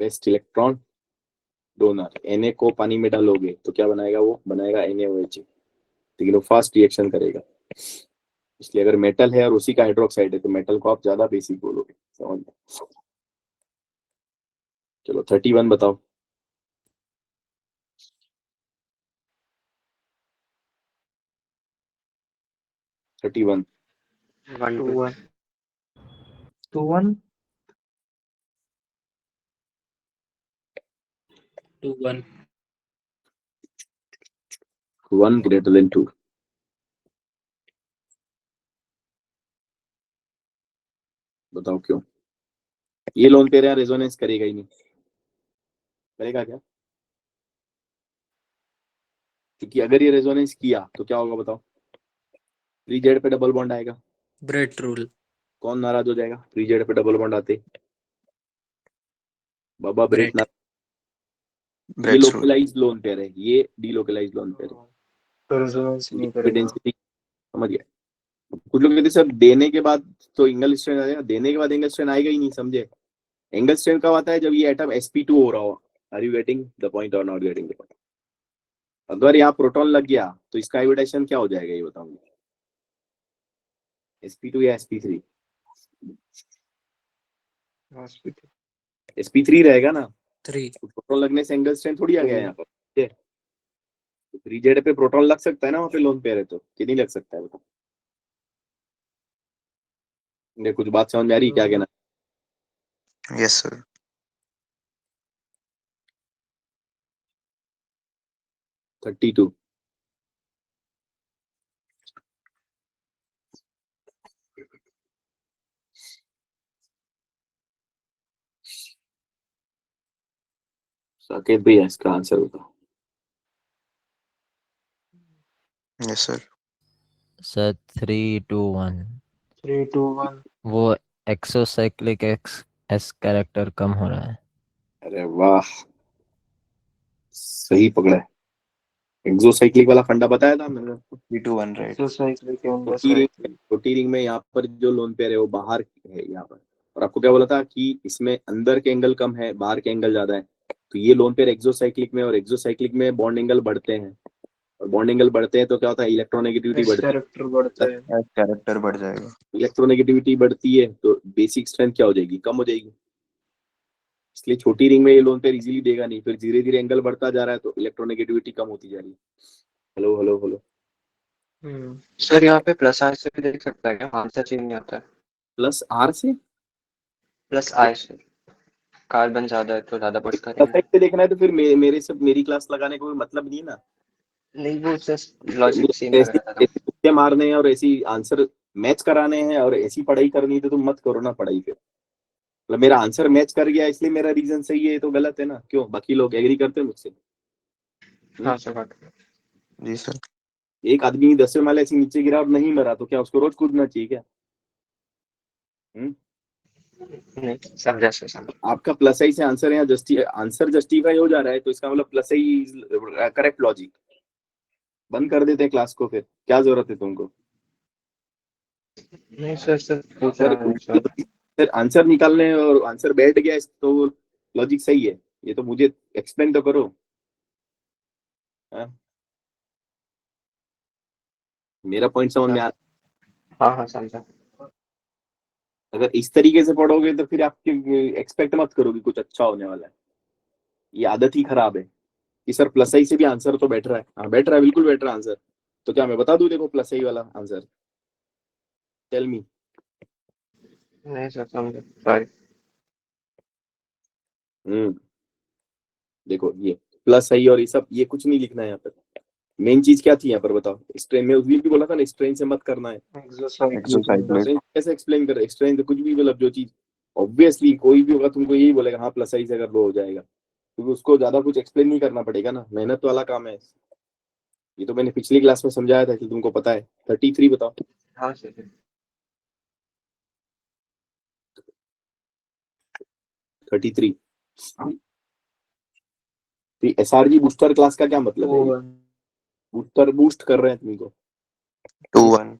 best electron donor Na को पानी में डालोगे तो क्या बनाएगा, वो बनाएगा NaOH, लेकिन वो फास्ट रिएक्शन करेगा। इसलिए अगर मेटल है और उसी का हाइड्रोक्साइड है तो मेटल को आप ज्यादा बेसिक बोलोगे। समझ लो। चलो 31 बताओ। Thirty one 1 two 2 one 2-1 2-1 1 greater than 2। बताओ क्यों? ये लोन पेयर यहाँ रेजोनेंस करेगा ही नहीं, करेगा क्या? क्योंकि अगर ये रेजोनेंस किया तो क्या होगा बताओ? 3Z पे डबल बॉन्ड आएगा। ब्रेट रूल कौन नाराज हो जाएगा 3Z पे डबल बॉन्ड आते? बाबा ब्रेट ब्रेट ये ब्रेट्स रूल। लोकलाइज लोन पेयर है, ये डीलोकलाइज लोन पेयर है। तो रेजोनेंस नहीं लिक्विड करेगा। डेंसिटी समझ गया। कुछ लोग कहते सर देने के बाद तो एंगल स्ट्रेन आएगा, देने के बाद एंगल स्ट्रेन आएगा ही नहीं। समझे? एंगल स्ट्रेन कब आता है? जब ये एटम sp2 हो रहा हो। Are you getting the point और नॉट गेटिंग द पॉइंट? अगर यहाँ प्रोटॉन लग गया तो इसका हाइब्रिडाइजेशन क्या हो जाएगा ये बताओ? sp2 या sp3? sp3 रहेगा ना। 3 तो प्रोटॉन लगने से एंगल स्ट्रेन थोड़ी आ गया यहाँ पर। 3Z पे प्रोटॉन लग सकता है ना वहाँ पे लोन पेयर है तो, कि नहीं लग सकता है बताओ? कुछ बात समझ में आ रही है क्या कहना? Yes sir. 32 साकेत भैया इसका आंसर बताओ। Yes sir. सर 3-2-1 3-2-1 वो एक्सोसाइक्लिक एस कैरेक्टर कम हो रहा है। अरे वाह, सही पकड़ा है। एक्सोसाइक्लिक वाला फंडा बताया था मैंने। 3-2-1 राइट। एक्सोसाइक्लिक एंड छोटी रिंग में यहाँ पर जो लोन पेयर है वो बाहर है यहाँ पर, और आपको क्या बोला था कि इसमें अंदर के एंगल कम है, बाहर के एंगल ज्यादा है। तो ये लोन पेयर एक्सोसाइक्लिक में, और एक्सोसाइक्लिक में बॉन्ड एंगल बढ़ते हैं, और बॉन्ड एंगल बढ़ते हैं तो क्या होता है? इलेक्ट्रोनेगेटिविटी बढ़ती है। कैरेक्टर बढ़ता है। कैरेक्टर बढ़ जाएगा। इलेक्ट्रोनेगेटिविटी बढ़ती है तो बेसिक स्ट्रेंथ क्या हो जाएगी? कम हो जाएगी। इसलिए छोटी रिंग में ये लोन पेयर इजीली देगा नहीं। फिर धीरे धीरे एंगल बढ़ता जा रहा है तो इलेक्ट्रोनेगेटिविटी कम होती जा रही है। Hello hello hello. सर यहाँ पे प्लस आई से भी देख सकता है क्या? आंसर चेंज नहीं आता है। प्लस आर से प्लस आई से कार्बन ज्यादा है तो ज्यादा पुश करेंगे। परफेक्ट से देखना है तो फिर मेरे से मेरी क्लास लगाने का कोई मतलब नहीं है ना। नहीं वो जस्ट लॉजिक सेम लग ऐसी रहा था। ऐसी तुक्के मारने हैं और ऐसी आंसर मैच कराने हैं और ऐसी पढ़ाई करनी है तो तुम मत करो ना पढ़ाई। फिर मतलब मेरा आंसर मैच कर गया इसलिए मेरा रीजन सही है तो गलत है ना? क्यों बाकी लोग एग्री करते हैं मुझसे? हाँ सर बात। जी सर। एक आदमी 10वें माले से नीचे गिरा और नहीं मरा तो क्या उसको रोज कूदना चाहिए क्या? नहीं समझा सर समझा। आपका प्लस आई से आंसर यहाँ आंसर जस्टिफाई हो जा रहा है तो इसका मतलब प्लस आई करेक्ट लॉजिक। बंद कर देते हैं क्लास को, फिर क्या जरूरत है तुमको? नहीं सर पूछ रहा हूँ सर। सर आंसर निकालने और आंसर बैठ गया तो लॉजिक सही है, ये तो मुझे एक्सप्लेन तो करो। मेरा पॉइंट समझ में आ रहा? हाँ समझा। अगर इस तरीके से पढ़ोगे तो फिर आप एक्सपेक्ट मत करो कि कुछ अच्छा होने वाला है। ये आदत ही खराब है कि सर प्लस आई से भी आंसर तो बैठ रहा है। हाँ बैठ रहा है, बिल्कुल बैठ रहा है आंसर। तो क्या मैं बता दूं? देखो प्लस आई वाला आंसर, टेल मी। नहीं सर समझा सॉरी। देखो ये प्लस आई और ये सब, ये कुछ नहीं लिखना है यहाँ पर। मेन चीज क्या थी यहाँ पर बताओ? स्ट्रेन में उस दिन भी बोला था ना, स्ट्रेन से मत करना है। एक्सोसाइक्लिक। स्ट्रेन कैसे एक्सप्लेन कर? स्ट्रेन तो कुछ भी मतलब जो चीज ऑब्वियसली कोई भी होगा तुमको यही बोलेगा हाँ प्लस आई से अगर लो हो जाएगा, क्योंकि उसको ज्यादा कुछ एक्सप्लेन नहीं करना पड़ेगा ना, मेहनत वाला काम है। ये तो मैंने पिछली क्लास में समझाया था कि तुमको पता है। 33 बताओ। हाँ सर 33 SRG बूस्टर क्लास का क्या मतलब है? बूस्टर बूस्ट कर रहे हैं तुमको। 2-1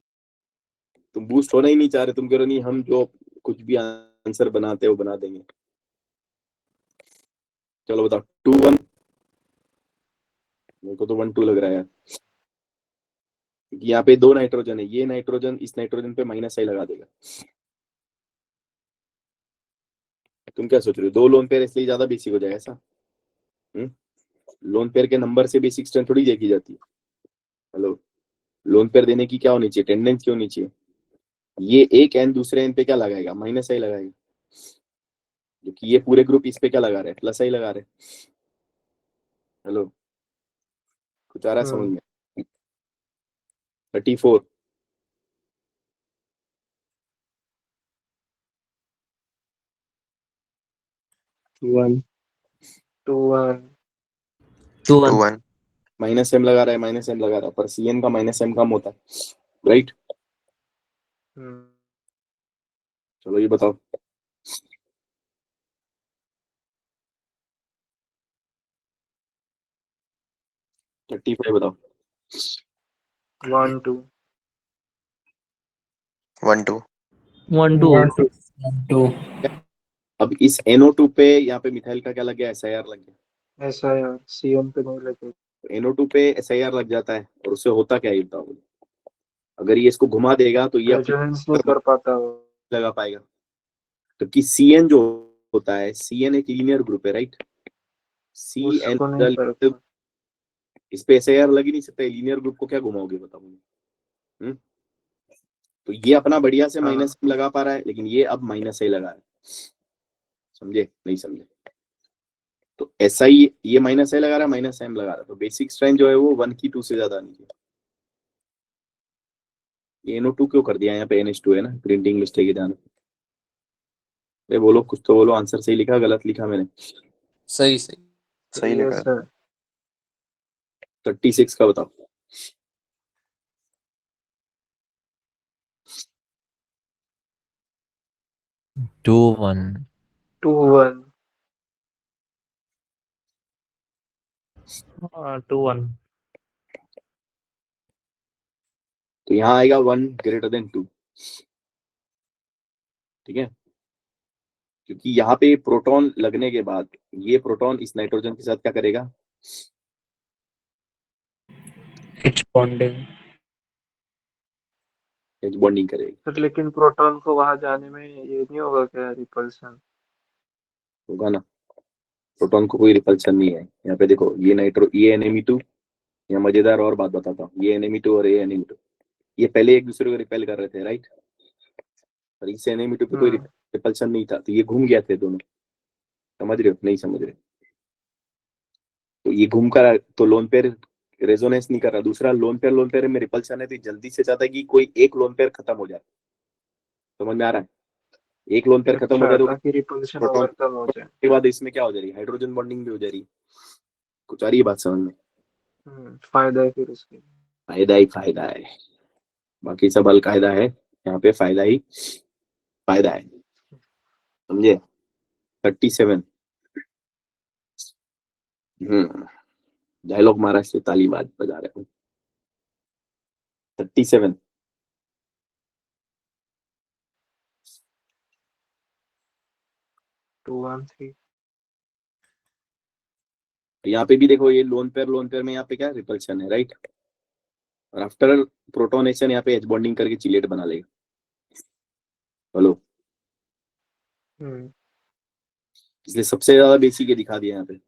तुम बूस्ट होना ही नहीं चाह रहे, तुम कह रहे नहीं हम जो कुछ भी आंसर बनाते हैं वो बना देंगे। चलो बताओ 2-1 मेरे को तो 1 2 लग रहा है यार, क्योंकि यहाँ पे 2 नाइट्रोजन है, ये नाइट्रोजन इस नाइट्रोजन पे माइनस आई लगा देगा। तुम क्या सोच रहे हो? 2 लोन पेयर इसलिए ज्यादा बेसिक हो जाएगा ऐसा? लोन पेयर के नंबर से बेसिक स्ट्रेंथ थोड़ी देखी जाती है। हेलो, लोन पेयर देने की क्या होनी चाहिए? टेंडेंस क्यों होनी चाहिए? ये एक एन दूसरे एन पे क्या लगाएगा? माइनस आई लगाएगा, क्योंकि ये पूरे ग्रुप इस पे क्या लगा रहे हैं? प्लस आई लगा रहे हैं। हेलो, कुछ आ रहा है समझ में? 34 1 2 1 2 2 1 1 माइनस एम लगा रहा है, माइनस एम लगा रहा है, पर सीएन का माइनस एम कम होता है, राइट? चलो ये बताओ। थर्टी फाइव बताओ। 1 2 1 2 1 2 2 अब इस NO2 पे यहाँ पे मिथाइल का क्या लग गया? SIR लग गया। ऐसा यार CN पे नहीं लगे। NO2 पे SIR लग जाता है और उससे होता क्या है ये बताओ मुझे? अगर ये इसको घुमा देगा तो ये रेजोनेंस नहीं कर पाता वो। लगा पाएगा, जबकि CN जो होता है, CN एक लीनियर ग्रुप है, राइट? CN उसको नहीं करता। इस पे SIR लग ही नहीं सकता, लीनियर ग्रुप को क्या घुमाओगे बताओ मुझे? तो ये अपना बढ़िया से हाँ। माइनस लगा पा रहा है, लेकिन ये अब माइनस आई लगा रहा है। समझे नहीं समझे? तो SI ये माइनस आई लगा रहा है, माइनस एम लगा रहा है, तो बेसिक स्ट्रेंथ जो है वो 1 की 2 से ज्यादा नहीं है। ये NO2 क्यों कर दिया यहाँ पे? NH2 है ना, प्रिंटिंग मिस्टेक है ध्यान। अरे बोलो, कुछ तो बोलो। आंसर सही लिखा गलत लिखा मैंने? सही सही। सही ये लगा। सर 36 का बताओ। 2 1 2 1 2 1 तो यहाँ आएगा 1 ग्रेटर देन 2, ठीक है? क्योंकि यहाँ पे प्रोटॉन लगने के बाद ये प्रोटॉन इस नाइट्रोजन के साथ क्या करेगा? H bonding एच बॉन्डिंग करेगा। सर, लेकिन प्रोटॉन को वहां जाने में ये नहीं होगा क्या रिपल्सन? होगा ना, प्रोटॉन को कोई रिपल्शन नहीं है। यहाँ पे देखो, ये NMe2, यहाँ मजेदार और बात बताता हूँ, ये NMe2 और ये NMe2 ये पहले एक दूसरे को रिपेल कर रहे थे, राइट? और इस NMe2 पे कोई रिपल्शन नहीं था, तो ये घूम गया थे दोनों। समझ रहे हो नहीं समझ रहे? तो ये घूम कर तो लोन पेयर रेजोनेंस नहीं कर रहा, दूसरा लोन पेयर में रिपल्शन है, तो जल्दी से चाहता है कि कोई एक लोन पेयर खत्म हो जाए। समझ में आ रहा है? एक लोन पेयर खत्म हो जाए तो ताकि रिपल्शन प्रोटॉन ओवरकम हो जाए। के बाद इसमें क्या हो जा रही है? हाइड्रोजन बॉन्डिंग भी हो जा रही है। कुछ आ रही है बात समझ में? फायदा है फिर उसके। फायदा ही फायदा है, बाकी सब अलकायदा है, यहाँ पे फायदा ही फायदा है। समझे? 37 डायलॉग मारा से ताली बाज बजा रहे हो। 37 2 1 3 यहाँ पे भी देखो, ये लोन पेयर में यहाँ पे क्या रिपल्शन है, राइट? और आफ्टर प्रोटोनेशन यहाँ पे एच बॉन्डिंग करके चिलेट बना लेगा। हेलो, इसलिए सबसे ज्यादा बेसिक ये दिखा दिया यहाँ पे।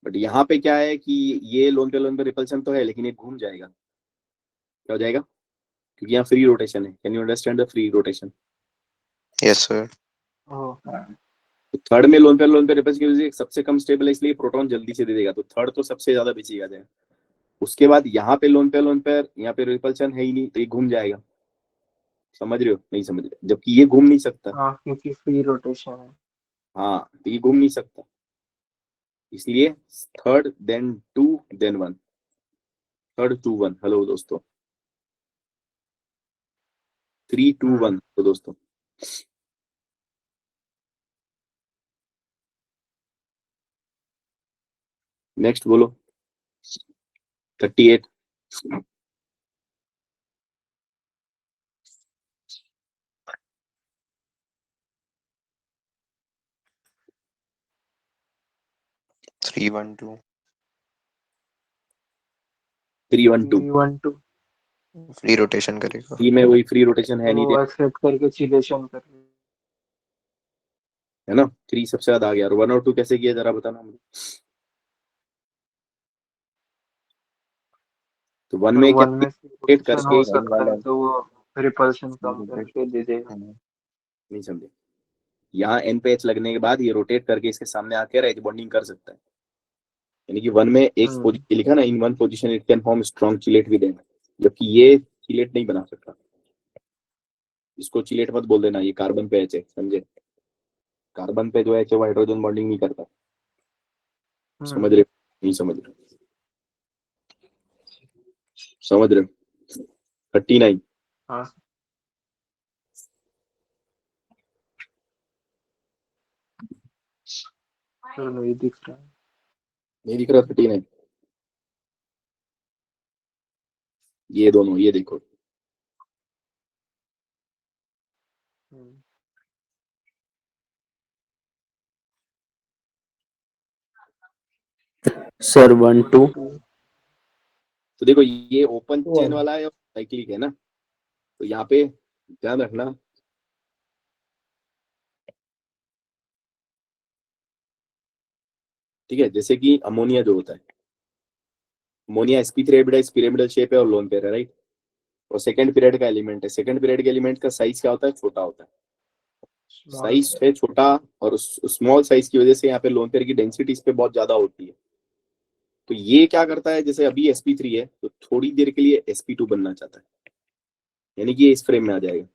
बट यहाँ पे क्या है कि ये लोन पे रिपल्शन तो है, लेकिन ये घूम जाएगा। क्या हो जाएगा? क्योंकि यहाँ फ्री रोटेशन है। Can you understand the free rotation? Yes sir. तो थर्ड में लोन पे रिपल्शन की वजह से सबसे कम स्टेबल है, इसलिए प्रोटॉन जल्दी से दे देगा, तो थर्ड तो सबसे ज्यादा बेसिक आ जाएगा। उसके बाद यहाँ पे लोन पे यहाँ पे रिपल्शन है ही नहीं, तो ये घूम जाएगा। समझ रहे हो नहीं समझ रहे? जबकि ये घूम नहीं सकता। क्योंकि फ्री रोटेशन है। हाँ, तो ये घूम नहीं सकता, इसलिए third then 2 then 1, third 2 1। Hello दोस्तों, 3 2 1 तो दोस्तों। नेक्स्ट बोलो। 38 3 1 2 312 312 फ्री रोटेशन करेगा। 3 में वही फ्री रोटेशन है तो नहीं वो एक्सेप्ट करके चिलेशन कर रहे हैं। है ना। 3 सबसे ज्यादा आ गया। और 1 और 2 कैसे किया जरा बताना मुझे। तो 1 पर में क्या 1 में रोटेट रोटेशन करके हो सकता है तो वो रिपल्शन कम करके दे देगा। नहीं समझे। यहाँ एन पे एच लगने के बाद ये रोटेट करके इसके सामने आकर एच बॉन्डिंग कर सकता है। यानी कि 1 में एक पोजीशन लिखा ना, in 1 position it can form strong chelate with N, जबकि ये चिलेट नहीं बना सकता। इसको चिलेट मत बोल देना, ये कार्बन पे एच है, समझे। कार्बन पे जो एच है वो हाइड्रोजन बॉन्डिंग नहीं करता। समझ रहे नहीं समझ रहे? समझ रहे? 39 हाँ सर नहीं दिख रहा है। नहीं दिख रहा 39? ये दोनों ये देखो। सर 1 2 तो देखो ये ओपन चेन वाला है और साइक्लिक है ना, तो यहाँ पे ध्यान रखना। ठीक है, जैसे कि अमोनिया जो होता है, अमोनिया sp3 पिरामिडल शेप है और लोन पेयर है, राइट। और सेकंड पीरियड का एलिमेंट है। सेकंड पीरियड के एलिमेंट का साइज क्या होता है? छोटा होता है। साइज है छोटा, और स्मॉल साइज की वजह से यहाँ पे लोन पेयर की डेंसिटी इस पे बहुत ज्यादा होती है। तो ये क्या करता है, जैसे अभी sp3 है तो थोड़ी देर के लिए sp2 बनना चाहता है, यानी कि ये इस फ्रेम में आ जाएगा।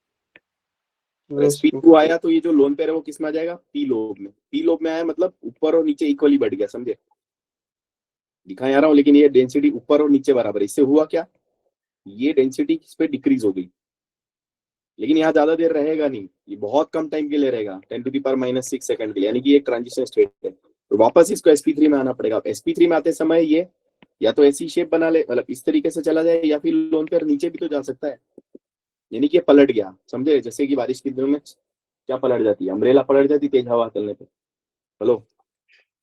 sp2 आया तो ये जो लोन पेयर है वो किस में आ जाएगा? p लोब में। p लोब में आया मतलब ऊपर और नीचे इक्वली बढ़ गया, समझे। दिखा आ रहा हूँ, लेकिन ये डेंसिटी ऊपर और नीचे बराबर है। इससे हुआ क्या, ये डेंसिटी इस पे डिक्रीज हो गई, लेकिन यहाँ ज्यादा देर रहेगा नहीं, ये बहुत कम टाइम के लिए रहेगा, 10⁻⁻6 सेकंड के लिए, यानी कि एक ट्रांजिशन स्टेट है। तो वापस इसको sp3 में आना पड़ेगा। sp3 में आते समय ये या तो ऐसी शेप बना ले, मतलब इस तरीके से चला जाए, या फिर लोन पेयर नीचे भी तो जा सकता है, यानी कि ये पलट गया, समझे। जैसे कि बारिश के दिनों में क्या पलट जाती है, अम्ब्रेला पलट जाती है तेज हवा चलने पे। हेलो,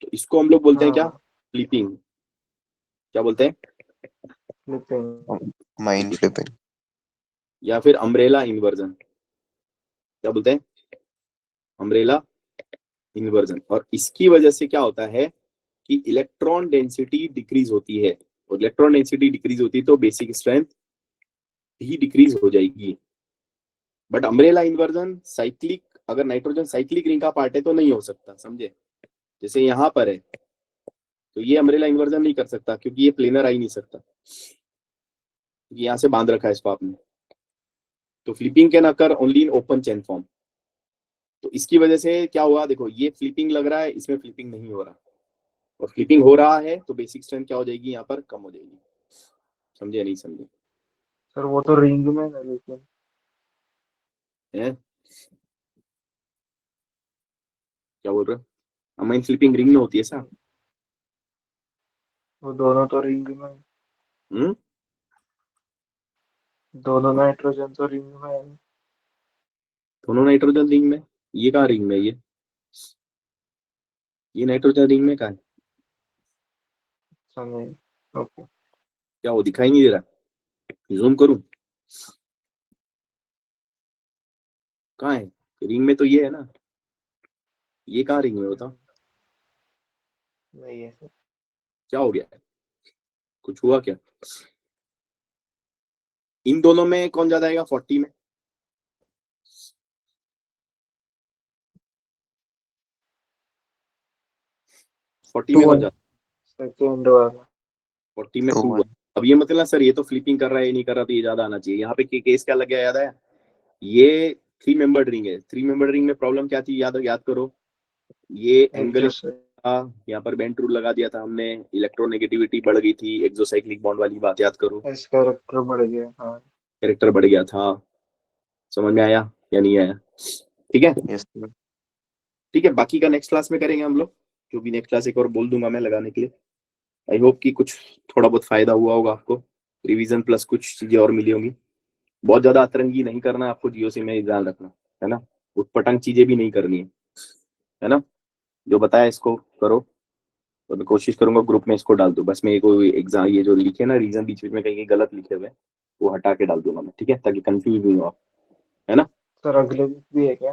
तो इसको हम लोग बोलते हैं क्या? फ्लिपिंग। क्या बोलते हैं? Mind flipping. या फिर अम्ब्रेला इन्वर्जन। क्या बोलते हैं? Umbrella inversion. और इसकी वजह से क्या होता है कि इलेक्ट्रॉन डेंसिटी डिक्रीज होती है, और इलेक्ट्रॉन डेंसिटी डिक्रीज होती है तो बेसिक स्ट्रेंथ ही डिक्रीज हो जाएगी। बट अम्ब्रेला इन्वर्जन साइक्लिक, अगर नाइट्रोजन साइक्लिक रिंग का पार्ट है तो नहीं हो सकता, समझे। जैसे यहाँ पर है तो ये अम्ब्रेला इन्वर्जन नहीं कर सकता, क्योंकि ये प्लेनर आ ही नहीं सकता, यहाँ से बांध रखा है इसको आपने। तो flipping can occur only in open chain form. तो इसकी वजह से क्या हुआ, देखो ये फ्लिपिंग लग रहा है, इसमें फ्लिपिंग नहीं हो रहा, और फ्लिपिंग हो रहा है तो बेसिक स्ट्रेंथ क्या हो जाएगी, यहाँ पर कम हो जाएगी। समझे नहीं समझे? सर वो तो रिंग में है लेकिन है क्या बोल रहे हो? अमाइन फ्लिपिंग रिंग में होती है सर। वो दोनों तो रिंग में, दोनों नाइट्रोजन तो रिंग में है। दोनों नाइट्रोजन रिंग में? ये कहाँ रिंग में? ये नाइट्रोजन रिंग में कहाँ है? ओके क्या वो दिखाई नहीं दे रहा? जूम करूं? कहाँ है रिंग में? तो ये है ना, ये कहाँ रिंग में होता? नहीं है सर। क्या हो गया है? कुछ हुआ क्या? इन दोनों में कौन ज्यादा आएगा? 40 में? 40 में कौन ज्यादा? सेकंड वाला 40 में 2 अब ये मतलब सर ये तो फ्लिपिंग कर रहा है, ये नहीं कर रहा, तो ये ज्यादा आना चाहिए। यहाँ पे केस क्या लग गया याद है? ये 3 मेंबर्ड रिंग है। 3 मेंबर्ड रिंग में प्रॉब्लम क्या थी, याद करो। ये एंगल था, यहाँ पर बेंट रूल लगा दिया था हमने, इलेक्ट्रोनेगेटिविटी बढ़ गई थी, एक्सोसाइक्लिक बॉन्ड वाली बात याद करो, इस कैरेक्टर बढ़ गया। हाँ कैरेक्टर बढ़ गया था। समझ में आया या नहीं आया? ठीक है यस ठीक है, बाकी का नेक्स्ट क्लास में करेंगे हम लोग, जो भी नेक्स्ट क्लास एक और बोल दूंगा मैं लगाने के लिए। आई होप कि कुछ थोड़ा बहुत फायदा हुआ होगा आपको, रिवीजन प्लस कुछ चीजें और मिली होंगी। बहुत ज्यादा अतरंगी नहीं करना आपको, जीओसी में ध्यान रखना है ना, उटपटांग चीजें भी नहीं करनी है ना। जो बताया इसको करो, तो मैं कोशिश करूंगा ग्रुप में इसको डाल दूं। बस मैं कोई एग्जाम ये जो लिखे ना रीजन बीच में कहीं गलत लिखे हुए वो हटा के डाल दूंगा मैं, ठीक है, ताकि कंफ्यूज नहीं हो आप, है ना। सर अगले वीक भी है क्या?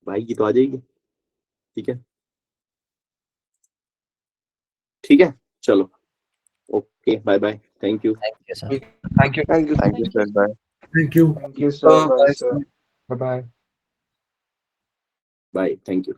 भाई की तो आ जाएगी, ठीक है, ठीक है, चलो, okay, bye bye, thank you. Thank you sir. Thank you. Thank you, sir. Bye. Thank you. Thank you sir, bye Bye, sir. sir. Bye bye. Bye, thank you.